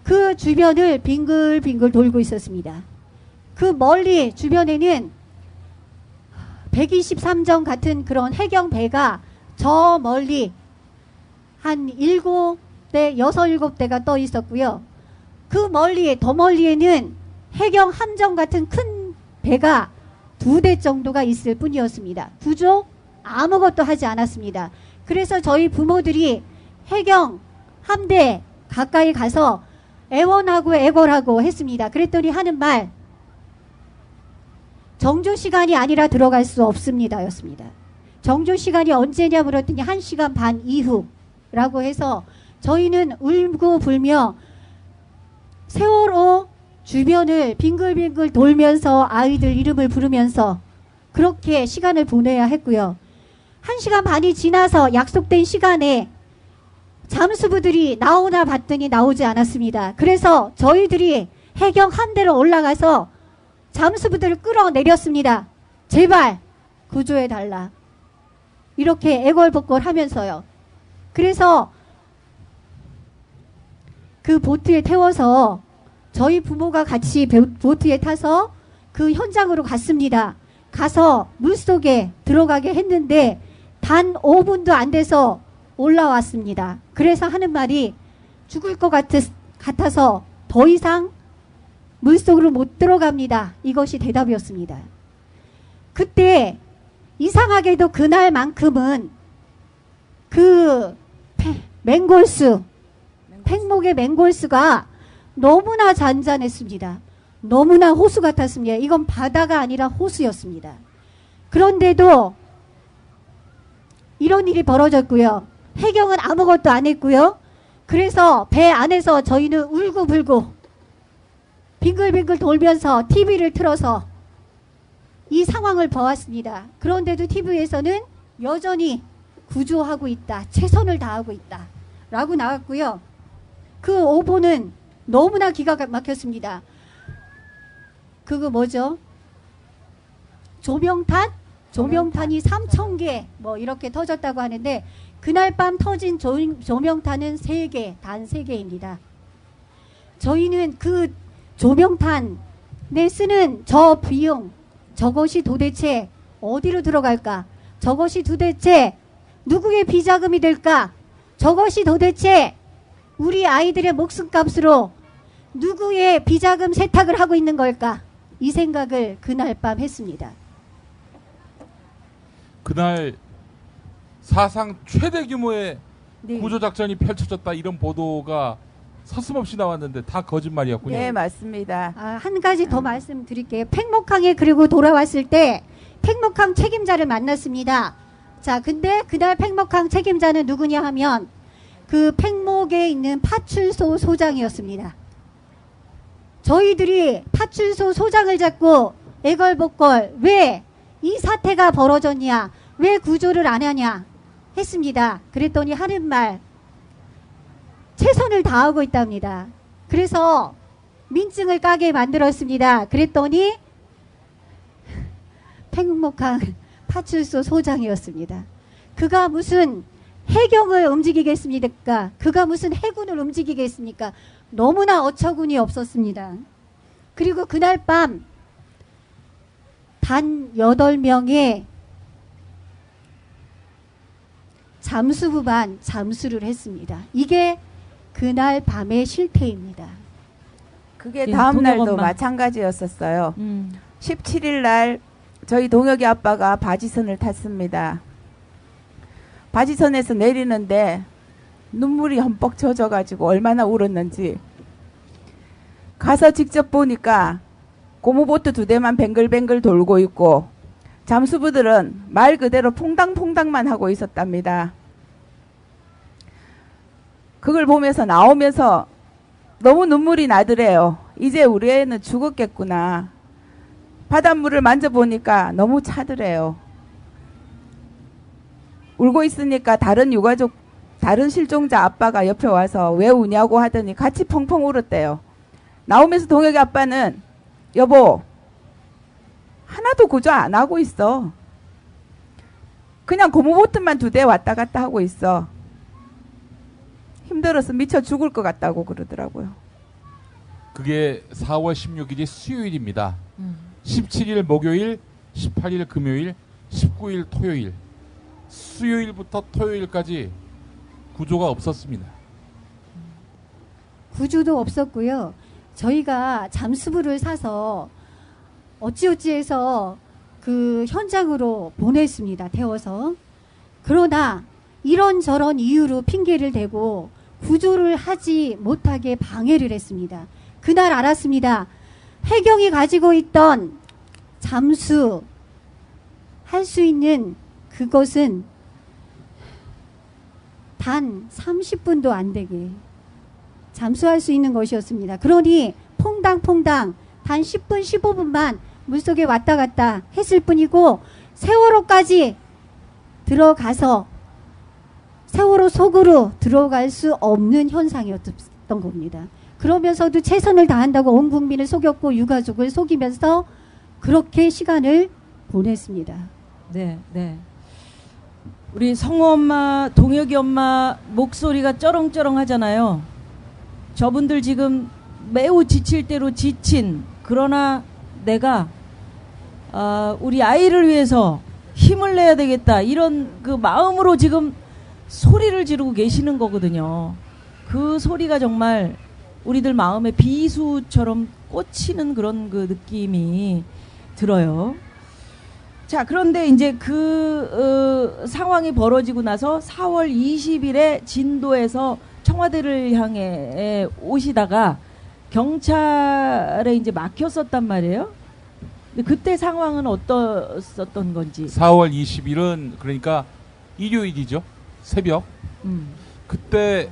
그 주변을 빙글빙글 돌고 있었습니다. 그 멀리 주변에는 123정 같은 그런 해경 배가 저 멀리 한 7대, 7대가 떠 있었고요. 그 멀리, 더 멀리에는 해경 함정 같은 큰 배가 2대 정도가 있을 뿐이었습니다. 구조 아무것도 하지 않았습니다. 그래서 저희 부모들이 해경 함대 가까이 가서 애원하고 애걸하고 했습니다. 그랬더니 하는 말, 정조 시간이 아니라 들어갈 수 없습니다 였습니다. 정조 시간이 언제냐 물었더니 1시간 반 이후라고 해서 저희는 울고불며 세월호 주변을 빙글빙글 돌면서 아이들 이름을 부르면서 그렇게 시간을 보내야 했고요. 1시간 반이 지나서 약속된 시간에 잠수부들이 나오나 봤더니 나오지 않았습니다. 그래서 저희들이 해경 함대로 올라가서 잠수부들을 끌어내렸습니다. 제발 구조해달라. 이렇게 애걸복걸 하면서요. 그래서 그 보트에 태워서 저희 부모가 같이 보트에 타서 그 현장으로 갔습니다. 가서 물속에 들어가게 했는데 단 5분도 안 돼서 올라왔습니다. 그래서 하는 말이 죽을 것 같아서 더 이상 물속으로 못 들어갑니다. 이것이 대답이었습니다. 그때 이상하게도 그날만큼은 그 맹골수, 팽목의 맹골수가 너무나 잔잔했습니다. 너무나 호수 같았습니다. 이건 바다가 아니라 호수였습니다. 그런데도 이런 일이 벌어졌고요. 해경은 아무것도 안 했고요. 그래서 배 안에서 저희는 울고불고 빙글빙글 돌면서 TV를 틀어서 이 상황을 보았습니다. 그런데도 TV에서는 여전히 구조하고 있다. 최선을 다하고 있다. 라고 나왔고요. 그 오보는 너무나 기가 막혔습니다. 그거 뭐죠? 조명탄이 3,000개 뭐 이렇게 터졌다고 하는데 그날 밤 터진 조명탄은 3개, 단 3개입니다. 저희는 그 조명탄에 쓰는 저 비용, 저것이 도대체 어디로 들어갈까? 저것이 도대체 누구의 비자금이 될까? 저것이 도대체 우리 아이들의 목숨값으로 누구의 비자금 세탁을 하고 있는 걸까? 이 생각을 그날 밤 했습니다. 그날 사상 최대 규모의 네. 구조작전이 펼쳐졌다 이런 보도가 서슴없이 나왔는데 다 거짓말이었군요. 네, 맞습니다. 한 가지 더 말씀드릴게요. 팽목항에 그리고 돌아왔을 때 팽목항 책임자를 만났습니다. 자, 근데 그날 팽목항 책임자는 누구냐 하면 그 팽목에 있는 파출소 소장이었습니다. 저희들이 파출소 소장을 잡고 애걸복걸 왜 이 사태가 벌어졌냐, 왜 구조를 안 하냐 했습니다. 그랬더니 하는 말, 최선을 다하고 있답니다. 그래서 민증을 까게 만들었습니다. 그랬더니 팽목항 파출소 소장이었습니다. 그가 무슨 해경을 움직이겠습니까? 그가 무슨 해군을 움직이겠습니까? 너무나 어처구니 없었습니다. 그리고 그날 밤 단 8명의 잠수부만 잠수를 했습니다. 이게 그날 밤의 실태입니다. 그게 다음 날도 마찬가지였었어요. 17일 날 저희 동혁이 아빠가 바지선을 탔습니다. 바지선에서 내리는데 눈물이 흠뻑 젖어가지고 얼마나 울었는지. 가서 직접 보니까 고무보트 2대만 뱅글뱅글 돌고 있고 잠수부들은 말 그대로 퐁당퐁당만 하고 있었답니다. 그걸 보면서 나오면서 너무 눈물이 나더래요. 이제 우리 애는 죽었겠구나. 바닷물을 만져보니까 너무 차더래요. 울고 있으니까 다른 유가족, 다른 실종자 아빠가 옆에 와서 왜 우냐고 하더니 같이 펑펑 울었대요. 나오면서 동혁이 아빠는 여보, 하나도 구조 안 하고 있어. 그냥 고무보트만 2대 왔다 갔다 하고 있어. 힘들어서 미쳐 죽을 것 같다고 그러더라고요. 그게 4월 16일이 수요일입니다. 17일 목요일, 18일 금요일, 19일 토요일. 수요일부터 토요일까지 구조가 없었습니다. 구조도 없었고요. 저희가 잠수부를 사서 어찌어찌해서 그 현장으로 보냈습니다. 태워서. 그러나 이런저런 이유로 핑계를 대고 구조를 하지 못하게 방해를 했습니다. 그날 알았습니다. 해경이 가지고 있던 잠수 할 수 있는 그것은 단 30분도 안 되게 잠수할 수 있는 것이었습니다. 그러니 퐁당퐁당 단 10분 15분만 물속에 왔다 갔다 했을 뿐이고 세월호까지 들어가서 세월호 속으로 들어갈 수 없는 현상이었던 겁니다. 그러면서도 최선을 다한다고 온 국민을 속였고 유가족을 속이면서 그렇게 시간을 보냈습니다. 네, 네. 우리 성호 엄마, 동혁이 엄마 목소리가 쩌렁쩌렁 하잖아요. 저분들 지금 매우 지칠 대로 지친, 그러나 내가 우리 아이를 위해서 힘을 내야 되겠다, 이런 그 마음으로 지금 소리를 지르고 계시는 거거든요. 그 소리가 정말 우리들 마음에 비수처럼 꽂히는 그런 그 느낌이 들어요. 자, 그런데 이제 그 상황이 벌어지고 나서 4월 20일에 진도에서 청와대를 향해 오시다가 경찰에 이제 막혔었단 말이에요. 근데 그때 상황은 어떠셨던 건지. 4월 20일은 그러니까 일요일이죠. 새벽. 그때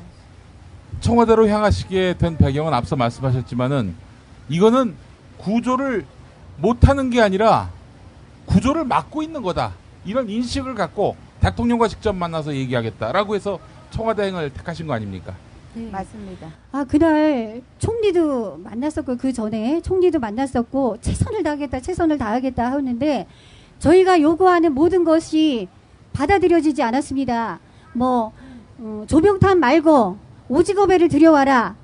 청와대로 향하시게 된 배경은 앞서 말씀하셨지만은 이거는 구조를 못하는 게 아니라 구조를 막고 있는 거다, 이런 인식을 갖고 대통령과 직접 만나서 얘기하겠다라고 해서 청와대행을 택하신 거 아닙니까? 네. 맞습니다. 그날 총리도 만났었고 그 전에 총리도 만났었고 최선을 다하겠다 하는데 저희가 요구하는 모든 것이 받아들여지지 않았습니다. 조명탄 말고 오징어배를 들여와라,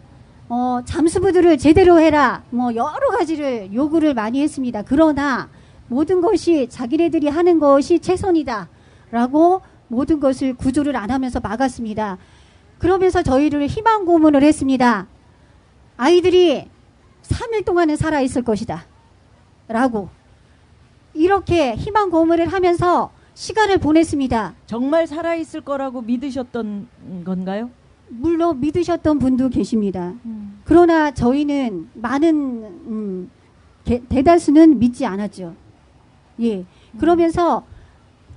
잠수부들을 제대로 해라, 여러 가지를 요구를 많이 했습니다. 그러나 모든 것이 자기네들이 하는 것이 최선이다 라고 모든 것을 구조를 안 하면서 막았습니다. 그러면서 저희를 희망 고문을 했습니다. 아이들이 3일 동안은 살아있을 것이다 라고 이렇게 희망 고문을 하면서 시간을 보냈습니다. 정말 살아있을 거라고 믿으셨던 건가요? 물론 믿으셨던 분도 계십니다. 그러나 저희는 많은 대다수는 믿지 않았죠. 예. 그러면서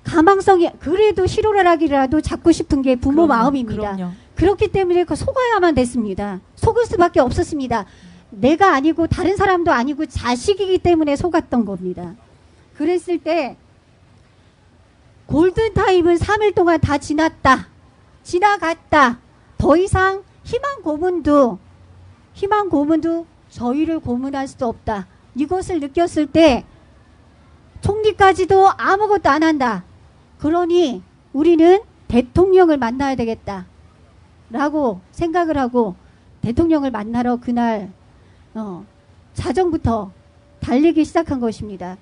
가망성이 그래도 실오라기라도 잡고 싶은 게 부모 마음입니다. 그럼요. 그렇기 때문에 속아야만 됐습니다. 속을 수밖에 없었습니다. 내가 아니고 다른 사람도 아니고 자식이기 때문에 속았던 겁니다. 그랬을 때 골든타임은 3일 동안 다 지나갔다. 더 이상 희망 고문도 저희를 고문할 수 없다. 이것을 느꼈을 때 총리까지도 아무것도 안 한다. 그러니 우리는 대통령을 만나야 되겠다 라고 생각을 하고 대통령을 만나러 그날 자정부터 달리기 시작한 것입니다.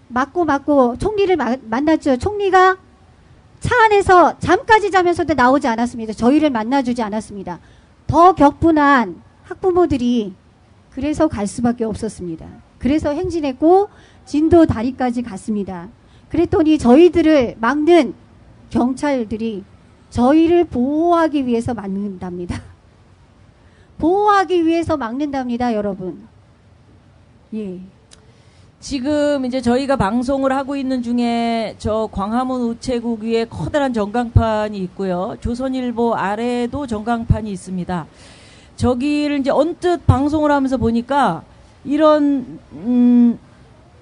맞고 총리를 만났죠. 총리가 차 안에서 잠까지 자면서도 나오지 않았습니다. 저희를 만나주지 않았습니다. 더 격분한 학부모들이 그래서 갈 수밖에 없었습니다. 그래서 행진했고 진도 다리까지 갔습니다. 그랬더니 저희들을 막는 경찰들이 저희를 보호하기 위해서 막는답니다. 보호하기 위해서 막는답니다, 여러분. 예. 지금 이제 저희가 방송을 하고 있는 중에 저 광화문 우체국 위에 커다란 전광판이 있고요. 조선일보 아래에도 전광판이 있습니다. 저기를 이제 언뜻 방송을 하면서 보니까 이런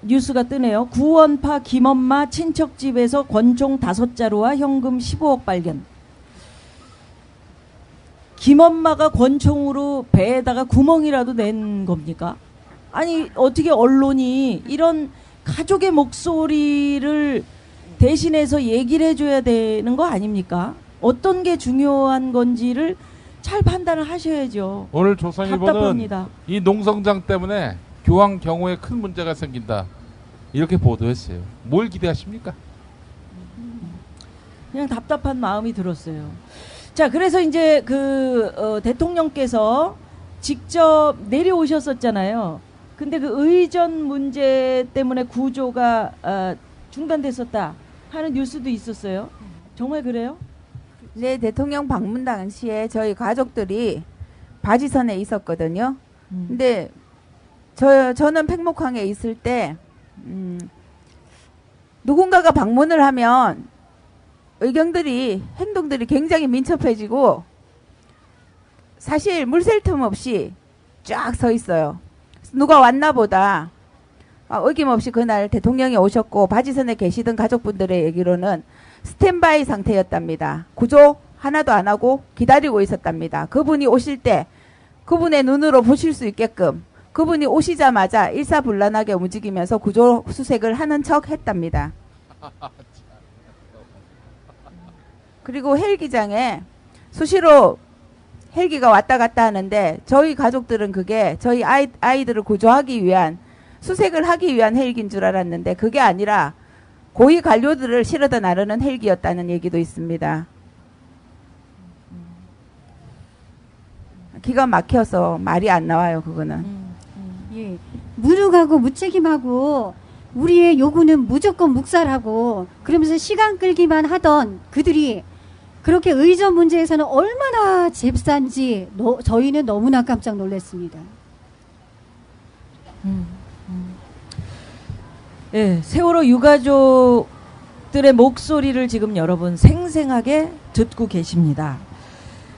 뉴스가 뜨네요. 구원파 김엄마 친척집에서 권총 5자루와 현금 15억 발견. 김엄마가 권총으로 배에다가 구멍이라도 낸 겁니까? 아니 어떻게 언론이 이런 가족의 목소리를 대신해서 얘기를 해줘야 되는 거 아닙니까? 어떤 게 중요한 건지를 잘 판단을 하셔야죠. 오늘 조선일보는 답답합니다. 이 농성장 때문에 교황 경호에 큰 문제가 생긴다, 이렇게 보도했어요. 뭘 기대하십니까? 그냥 답답한 마음이 들었어요. 자, 그래서 이제 대통령께서 직접 내려오셨었잖아요. 근데 그 의전 문제 때문에 구조가 중단됐었다 하는 뉴스도 있었어요. 정말 그래요? 네, 대통령 방문 당시에 저희 가족들이 바지선에 있었거든요. 근데 저는 팽목항에 있을 때 누군가가 방문을 하면 의경들이 행동들이 굉장히 민첩해지고 사실 물샐 틈 없이 쫙 서 있어요. 누가 왔나 보다. 어김없이 그날 대통령이 오셨고 바지선에 계시던 가족분들의 얘기로는 스탠바이 상태였답니다. 구조 하나도 안 하고 기다리고 있었답니다. 그분이 오실 때 그분의 눈으로 보실 수 있게끔 그분이 오시자마자 일사불란하게 움직이면서 구조 수색을 하는 척 했답니다. 그리고 헬기장에 수시로 헬기가 왔다 갔다 하는데 저희 가족들은 그게 저희 아이들을 구조하기 위한 수색을 하기 위한 헬기인 줄 알았는데 그게 아니라 고위 관료들을 실어다 나르는 헬기였다는 얘기도 있습니다. 기가 막혀서 말이 안 나와요, 그거는. 예, 무능하고 무책임하고 우리의 요구는 무조건 묵살하고 그러면서 시간 끌기만 하던 그들이 그렇게 의전 문제에서는 얼마나 잽싼지 저희는 너무나 깜짝 놀랐습니다. 예, 세월호 유가족들의 목소리를 지금 여러분 생생하게 듣고 계십니다.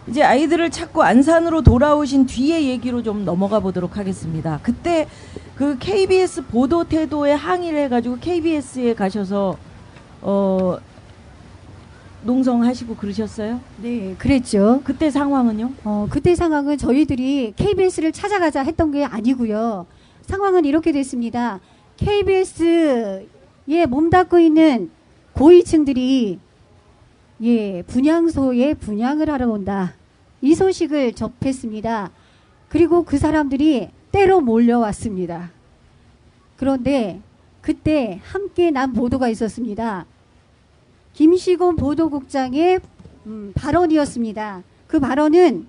이제 아이들을 찾고 안산으로 돌아오신 뒤의 얘기로 좀 넘어가 보도록 하겠습니다. 그때 그 KBS 보도 태도에 항의를 해가지고 KBS에 가셔서 농성하시고 그러셨어요? 네, 그랬죠. 그때 상황은요? 그때 상황은 저희들이 KBS를 찾아가자 했던 게 아니고요. 상황은 이렇게 됐습니다. KBS에 몸담고 있는 고위층들이 분향소에 분향을 하러 온다. 이 소식을 접했습니다. 그리고 그 사람들이 때로 몰려왔습니다. 그런데 그때 함께 난 보도가 있었습니다. 김시곤 보도국장의 발언이었습니다. 그 발언은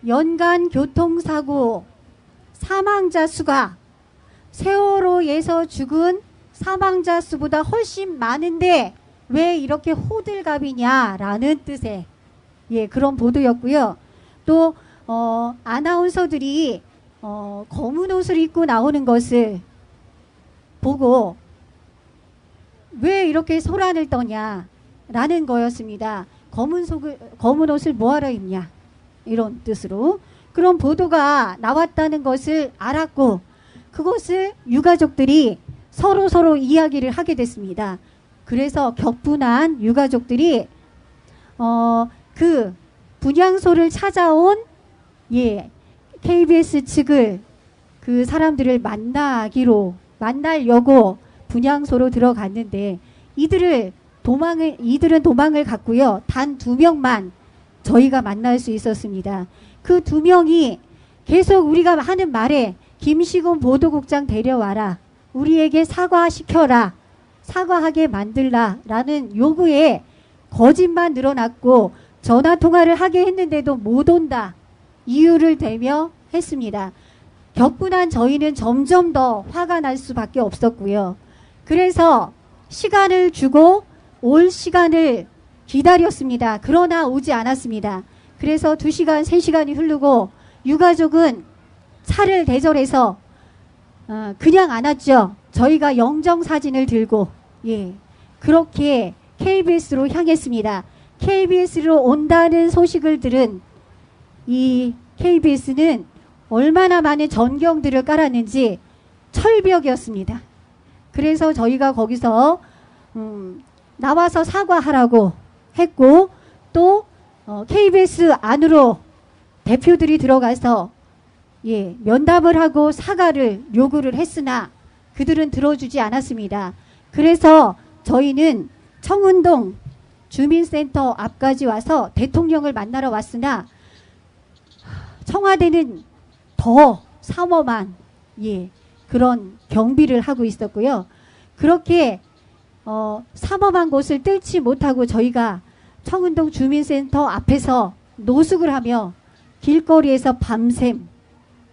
연간 교통사고 사망자 수가 세월호에서 죽은 사망자 수보다 훨씬 많은데 왜 이렇게 호들갑이냐라는 뜻의 그런 보도였고요. 또 아나운서들이 검은 옷을 입고 나오는 것을 보고 왜 이렇게 소란을 떠냐라는 거였습니다. 검은 옷을 뭐하러 입냐 이런 뜻으로 그런 보도가 나왔다는 것을 알았고 그것을 유가족들이 서로 이야기를 하게 됐습니다. 그래서 격분한 유가족들이 그 분향소를 찾아온 KBS 측을 그 사람들을 만나려고 분향소로 들어갔는데 이들은 도망을 갔고요. 단 2명만 저희가 만날 수 있었습니다. 그 2명이 계속 우리가 하는 말에 김시곤 보도국장 데려와라. 우리에게 사과시켜라. 사과하게 만들라. 라는 요구에 거짓만 늘어났고 전화통화를 하게 했는데도 못 온다. 이유를 대며 했습니다. 격분한 저희는 점점 더 화가 날 수밖에 없었고요. 그래서 시간을 주고 올 시간을 기다렸습니다. 그러나 오지 않았습니다. 그래서 2시간, 3시간이 흐르고 유가족은 차를 대절해서 그냥 안 왔죠. 저희가 영정사진을 들고 그렇게 KBS로 향했습니다. KBS로 온다는 소식을 들은 이 KBS는 얼마나 많은 전경들을 깔았는지 철벽이었습니다. 그래서 저희가 거기서 나와서 사과하라고 했고 또 KBS 안으로 대표들이 들어가서 면담을 하고 사과를 요구를 했으나 그들은 들어주지 않았습니다. 그래서 저희는 청운동 주민센터 앞까지 와서 대통령을 만나러 왔으나 청와대는 더 삼엄한 그런 경비를 하고 있었고요. 그렇게 삼엄한 곳을 뚫지 못하고 저희가 청운동 주민센터 앞에서 노숙을 하며 길거리에서 밤샘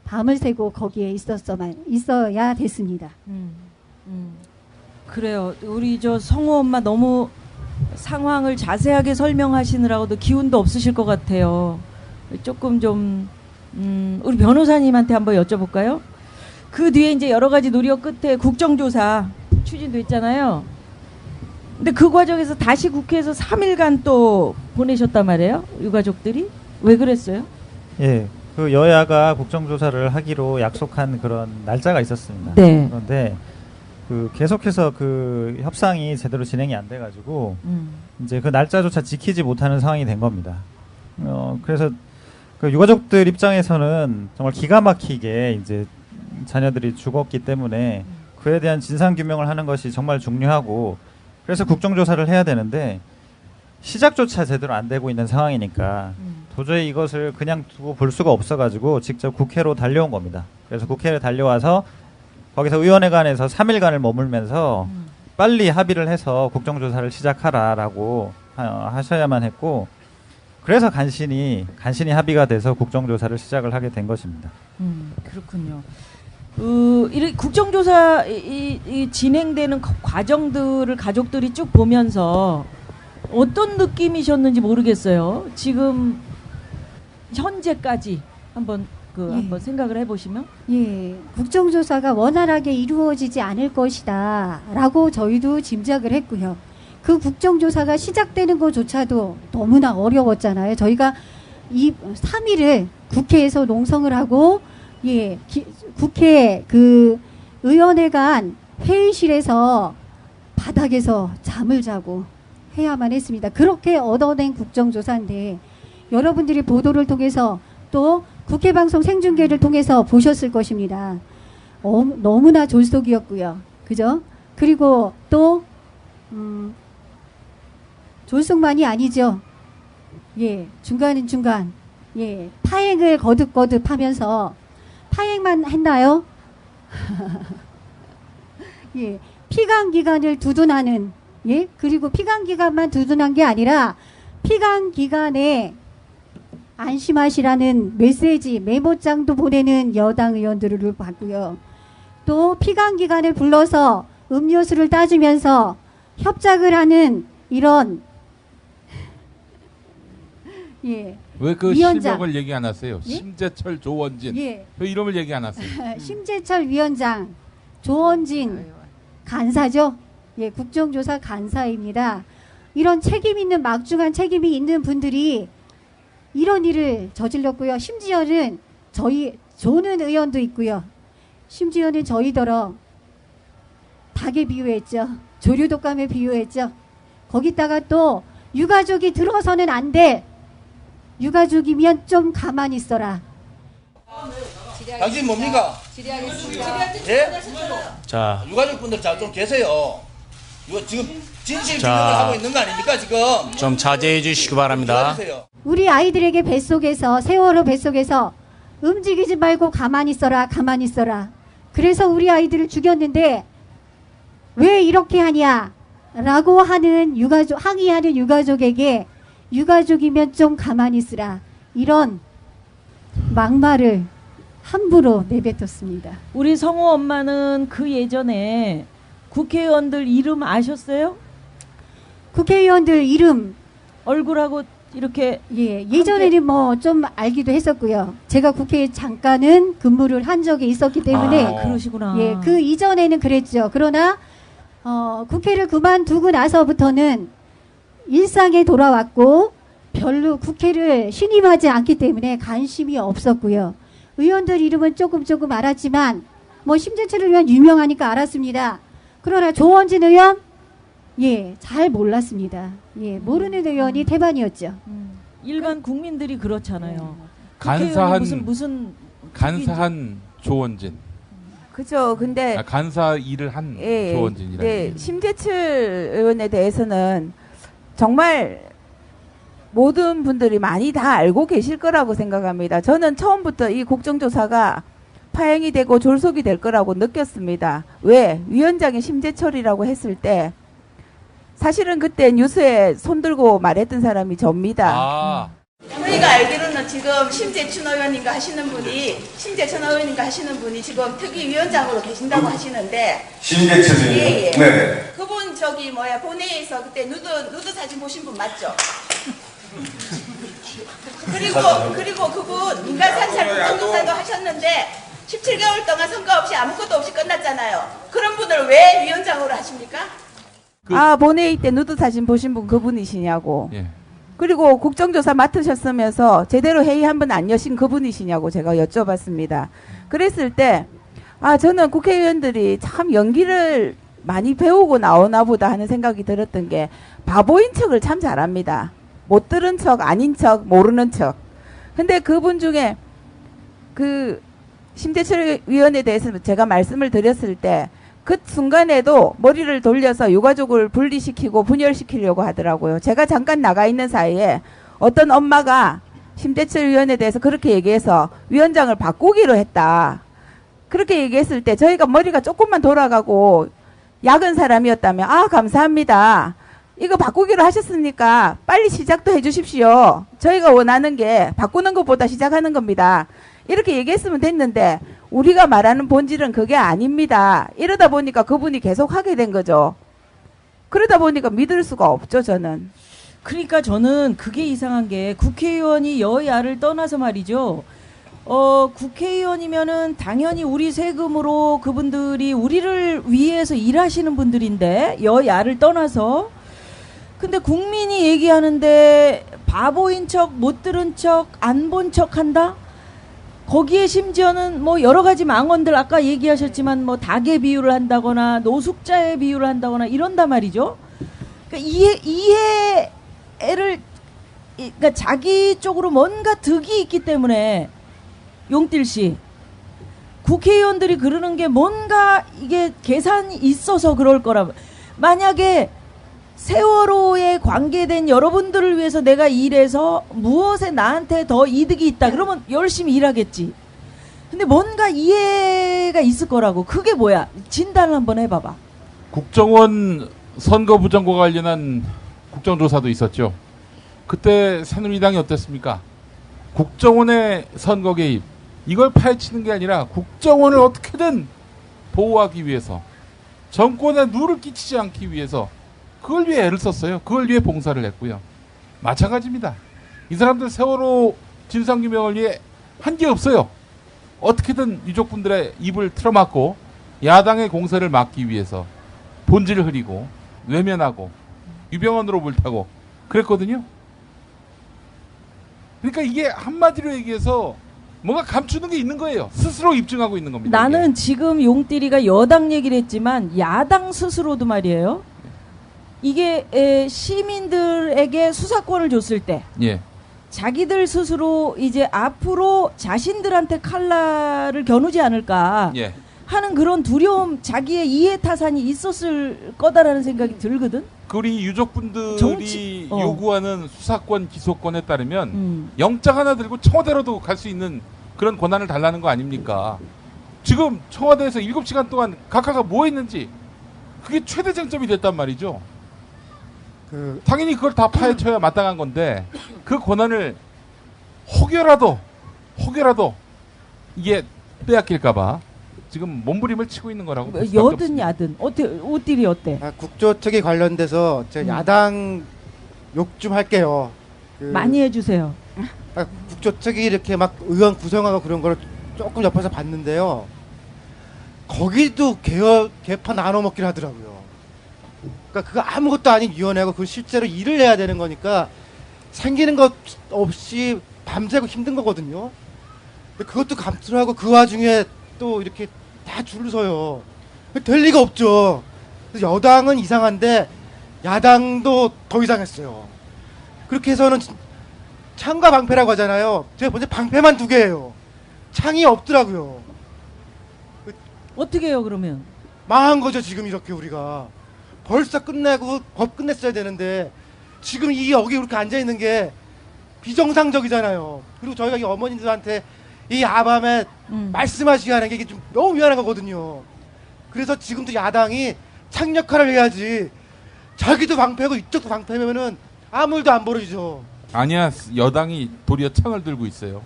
밤을 새고 거기에 있어야 됐습니다. 그래요. 우리 저 성호 엄마 너무 상황을 자세하게 설명하시느라고도 기운도 없으실 것 같아요. 조금 좀 우리 변호사님한테 한번 여쭤볼까요? 그 뒤에 이제 여러 가지 노력 끝에 국정조사 추진됐잖아요. 근데 그 과정에서 다시 국회에서 3일간 또 보내셨단 말이에요. 유가족들이 왜 그랬어요? 예, 그 여야가 국정조사를 하기로 약속한 그런 날짜가 있었습니다. 네. 그런데 그 계속해서 그 협상이 제대로 진행이 안 돼가지고 이제 그 날짜조차 지키지 못하는 상황이 된 겁니다. 그래서 그 유가족들 입장에서는 정말 기가 막히게 이제 자녀들이 죽었기 때문에 그에 대한 진상 규명을 하는 것이 정말 중요하고 그래서 국정조사를 해야 되는데 시작조차 제대로 안 되고 있는 상황이니까 도저히 이것을 그냥 두고 볼 수가 없어가지고 직접 국회로 달려온 겁니다. 그래서 국회에 달려와서 거기서 의원회관에서 3일간을 머물면서 빨리 합의를 해서 국정조사를 시작하라라고 하셔야만 했고 그래서 간신히 합의가 돼서 국정조사를 시작을 하게 된 것입니다. 그렇군요. 이 국정조사 이 진행되는 과정들을 가족들이 쭉 보면서 어떤 느낌이셨는지 모르겠어요. 지금 현재까지 한번 한번 생각을 해보시면. 예, 국정조사가 원활하게 이루어지지 않을 것이다 라고 저희도 짐작을 했고요. 그 국정조사가 시작되는 것조차도 너무나 어려웠잖아요. 저희가 이 3일을 국회에서 농성을 하고 국회 그 의원회관 회의실에서 바닥에서 잠을 자고 해야만 했습니다. 그렇게 얻어낸 국정조사인데 여러분들이 보도를 통해서 또 국회방송 생중계를 통해서 보셨을 것입니다. 너무나 졸속이었고요. 그죠? 그리고 또 졸속만이 아니죠. 예, 중간은 중간. 예, 파행을 거듭거듭 하면서 파행만 했나요? 예, 피감기관을 두둔하는, 예, 그리고 피감기관만 두둔한 게 아니라 피감기관에 안심하시라는 메시지, 메모장도 보내는 여당 의원들을 봤고요. 또 피감기관을 불러서 음료수를 따주면서 협작을 하는 이런 예. 왜 그 위원장. 실명을 얘기 안 하세요? 예? 심재철, 조원진. 예. 왜 이름을 얘기 안 하세요? 심재철 위원장, 조원진 간사죠. 예, 국정조사 간사입니다. 이런 책임 있는 막중한 책임이 있는 분들이 이런 일을 저질렀고요. 심지어는 조는 의원도 있고요. 심지어는 저희더러 닭에 비유했죠. 조류독감에 비유했죠. 거기다가 또 유가족이 들어서는 안 돼. 유가족이면 좀 가만히 있어라. 당신 뭡니까? 예? 자, 유가족분들 잘 좀 계세요. 이거 지금 진실 규명을 하고 있는 거 아닙니까 지금? 좀 자제해 주시기 바랍니다. 우리 아이들에게 뱃속에서 세월호 뱃속에서 움직이지 말고 가만히 있어라, 가만히 있어라. 그래서 우리 아이들을 죽였는데 왜 이렇게 하냐 라고 하는 항의하는 유가족에게 유가족이면 좀 가만히 있으라, 이런 막말을 함부로 내뱉었습니다. 우리 성호 엄마는 그 예전에 국회의원들 이름 아셨어요? 국회의원들 이름 얼굴하고 이렇게 예전에는 뭐 좀 알기도 했었고요. 제가 국회에 잠깐은 근무를 한 적이 있었기 때문에 그러시구나. 예, 그 이전에는 그랬죠. 그러나 국회를 그만두고 나서부터는 일상에 돌아왔고 별로 국회를 신임하지 않기 때문에 관심이 없었고요. 의원들 이름은 조금 알았지만 뭐 심재철 의원 유명하니까 알았습니다. 그러나 조원진 의원 잘 몰랐습니다. 모르는 의원이 태반이었죠. 일반 국민들이 그렇잖아요. 간사한 무슨 간사한 조원진. 그죠. 근데 간사 일을 한 조원진이라. 네, 심재철 의원에 대해서는 정말 모든 분들이 많이 다 알고 계실 거라고 생각합니다. 저는 처음부터 이 국정조사가 파행이 되고 졸속이 될 거라고 느꼈습니다. 왜? 위원장이 심재철이라고 했을 때 사실은 그때 뉴스에 손들고 말했던 사람이 접니다. 저희가 알기로는 지금 심재춘 의원님과 하시는 분이 지금 특위위원장으로 계신다고 하시는데. 심재춘 의원. 예. 네. 그분 본회의에서 그때 누드 사진 보신 분 맞죠? 그리고 그분 인간 사찰 국정조사도 하셨는데 17개월 동안 선거 없이 아무것도 없이 끝났잖아요. 그런 분을 왜 위원장으로 하십니까? 본회의 때 누드 사진 보신 분 그분이시냐고. 예. 그리고 국정조사 맡으셨으면서 제대로 회의 한 번 안 여신 그분이시냐고 제가 여쭤봤습니다. 그랬을 때 저는 국회의원들이 참 연기를 많이 배우고 나오나 보다 하는 생각이 들었던 게 바보인 척을 참 잘합니다. 못 들은 척, 아닌 척, 모르는 척. 근데 그분 중에 그 심재철 위원에 대해서 제가 말씀을 드렸을 때 그 순간에도 머리를 돌려서 유가족을 분리시키고 분열시키려고 하더라고요. 제가 잠깐 나가 있는 사이에 어떤 엄마가 심재철 위원에 대해서 그렇게 얘기해서 위원장을 바꾸기로 했다. 그렇게 얘기했을 때 저희가 머리가 조금만 돌아가고 약은 사람이었다면 감사합니다. 이거 바꾸기로 하셨으니까 빨리 시작도 해주십시오. 저희가 원하는 게 바꾸는 것보다 시작하는 겁니다. 이렇게 얘기했으면 됐는데 우리가 말하는 본질은 그게 아닙니다. 이러다 보니까 그분이 계속 하게 된 거죠. 그러다 보니까 믿을 수가 없죠, 저는. 그러니까 저는 그게 이상한 게 국회의원이 여야를 떠나서 말이죠. 국회의원이면은 당연히 우리 세금으로 그분들이 우리를 위해서 일하시는 분들인데 여야를 떠나서 근데 국민이 얘기하는데 바보인 척, 못 들은 척, 안 본 척 한다? 거기에 심지어는 뭐 여러 가지 망언들 아까 얘기하셨지만 뭐 닭의 비유를 한다거나 노숙자의 비유를 한다거나 이런단 말이죠. 그러니까 그러니까 자기 쪽으로 뭔가 득이 있기 때문에 용딜 씨 국회의원들이 그러는 게 뭔가 이게 계산이 있어서 그럴 거라. 만약에 세월호에 관계된 여러분들을 위해서 내가 일해서 무엇에 나한테 더 이득이 있다 그러면 열심히 일하겠지. 근데 뭔가 이해가 있을 거라고. 그게 뭐야? 진단을 한번 해봐봐. 국정원 선거 부정과 관련한 국정조사도 있었죠. 그때 새누리당이 어땠습니까? 국정원의 선거 개입 이걸 파헤치는 게 아니라 국정원을 어떻게든 보호하기 위해서 정권에 누를 끼치지 않기 위해서 그걸 위해 애를 썼어요. 그걸 위해 봉사를 했고요. 마찬가지입니다. 이 사람들 세월호 진상규명을 위해 한 게 없어요. 어떻게든 유족분들의 입을 틀어막고 야당의 공세를 막기 위해서 본질을 흐리고 외면하고 유병언으로 불타고 그랬거든요. 그러니까 이게 한마디로 얘기해서 뭔가 감추는 게 있는 거예요. 스스로 입증하고 있는 겁니다. 나는 이게. 지금 용띠리가 여당 얘기를 했지만 야당 스스로도 말이에요. 이게 시민들에게 수사권을 줬을 때 예. 자기들 스스로 이제 앞으로 자신들한테 칼날을 겨누지 않을까 예. 하는 그런 두려움, 자기의 이해타산이 있었을 거다라는 생각이 들거든. 우리 유족분들이 요구하는 수사권, 기소권에 따르면 영장 하나 들고 청와대로도 갈 수 있는 그런 권한을 달라는 거 아닙니까? 지금 청와대에서 7시간 동안 각하가 뭐 했는지 그게 최대 쟁점이 됐단 말이죠. 당연히 그걸 다 파헤쳐야 마땅한 건데 그 권한을 혹여라도 이게 빼앗길까봐 지금 몸부림을 치고 있는 거라고 볼 수밖에 여든 없습니다. 야든 옷딜이 어때? 국조특위 관련돼서 제가 야당 욕 좀 할게요. 많이 해주세요. 국조특위 이렇게 막 의원 구성하고 그런 걸 조금 옆에서 봤는데요. 거기도 개파 나눠 먹기를 하더라고요. 그러니까 그거 아무것도 아닌 위원회고 그 실제로 일을 해야 되는 거니까 생기는 것 없이 밤새고 힘든 거거든요. 근데 그것도 감투를 하고 그 와중에 또 이렇게 다 줄을 서요. 될 리가 없죠. 그래서 여당은 이상한데 야당도 더 이상했어요. 그렇게 해서는 창과 방패라고 하잖아요. 제가 본 게 방패만 2개예요. 창이 없더라고요. 어떻게 해요 그러면? 망한 거죠 지금 이렇게 우리가. 벌써 끝내고 법 끝냈어야 되는데 지금 여기 이렇게 앉아있는 게 비정상적이잖아요. 그리고 저희가 이 어머님들한테 이 야밤에 말씀하시게 하는 게 이게 좀 너무 미안한 거거든요. 그래서 지금도 야당이 창 역할을 해야지 자기도 방패고 이쪽도 방패면은 아무 일도 안 벌어지죠. 아니야, 여당이 도리어 창을 들고 있어요.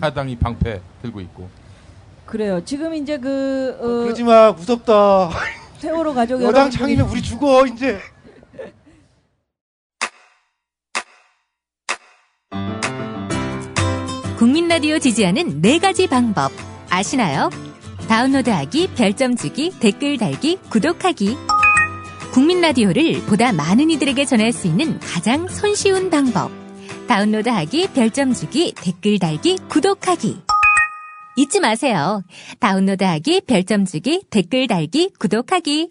야당이 방패 들고 있고. 그래요. 지금 이제 그러지 마, 무섭다. 세월호 가족 여당 창이면 우리 죽어 이제. 국민 라디오 지지하는 4가지 방법 아시나요? 다운로드하기, 별점 주기, 댓글 달기, 구독하기. 국민 라디오를 보다 많은 이들에게 전할 수 있는 가장 손쉬운 방법. 다운로드하기, 별점 주기, 댓글 달기, 구독하기. 잊지 마세요. 다운로드하기, 별점 주기, 댓글 달기, 구독하기.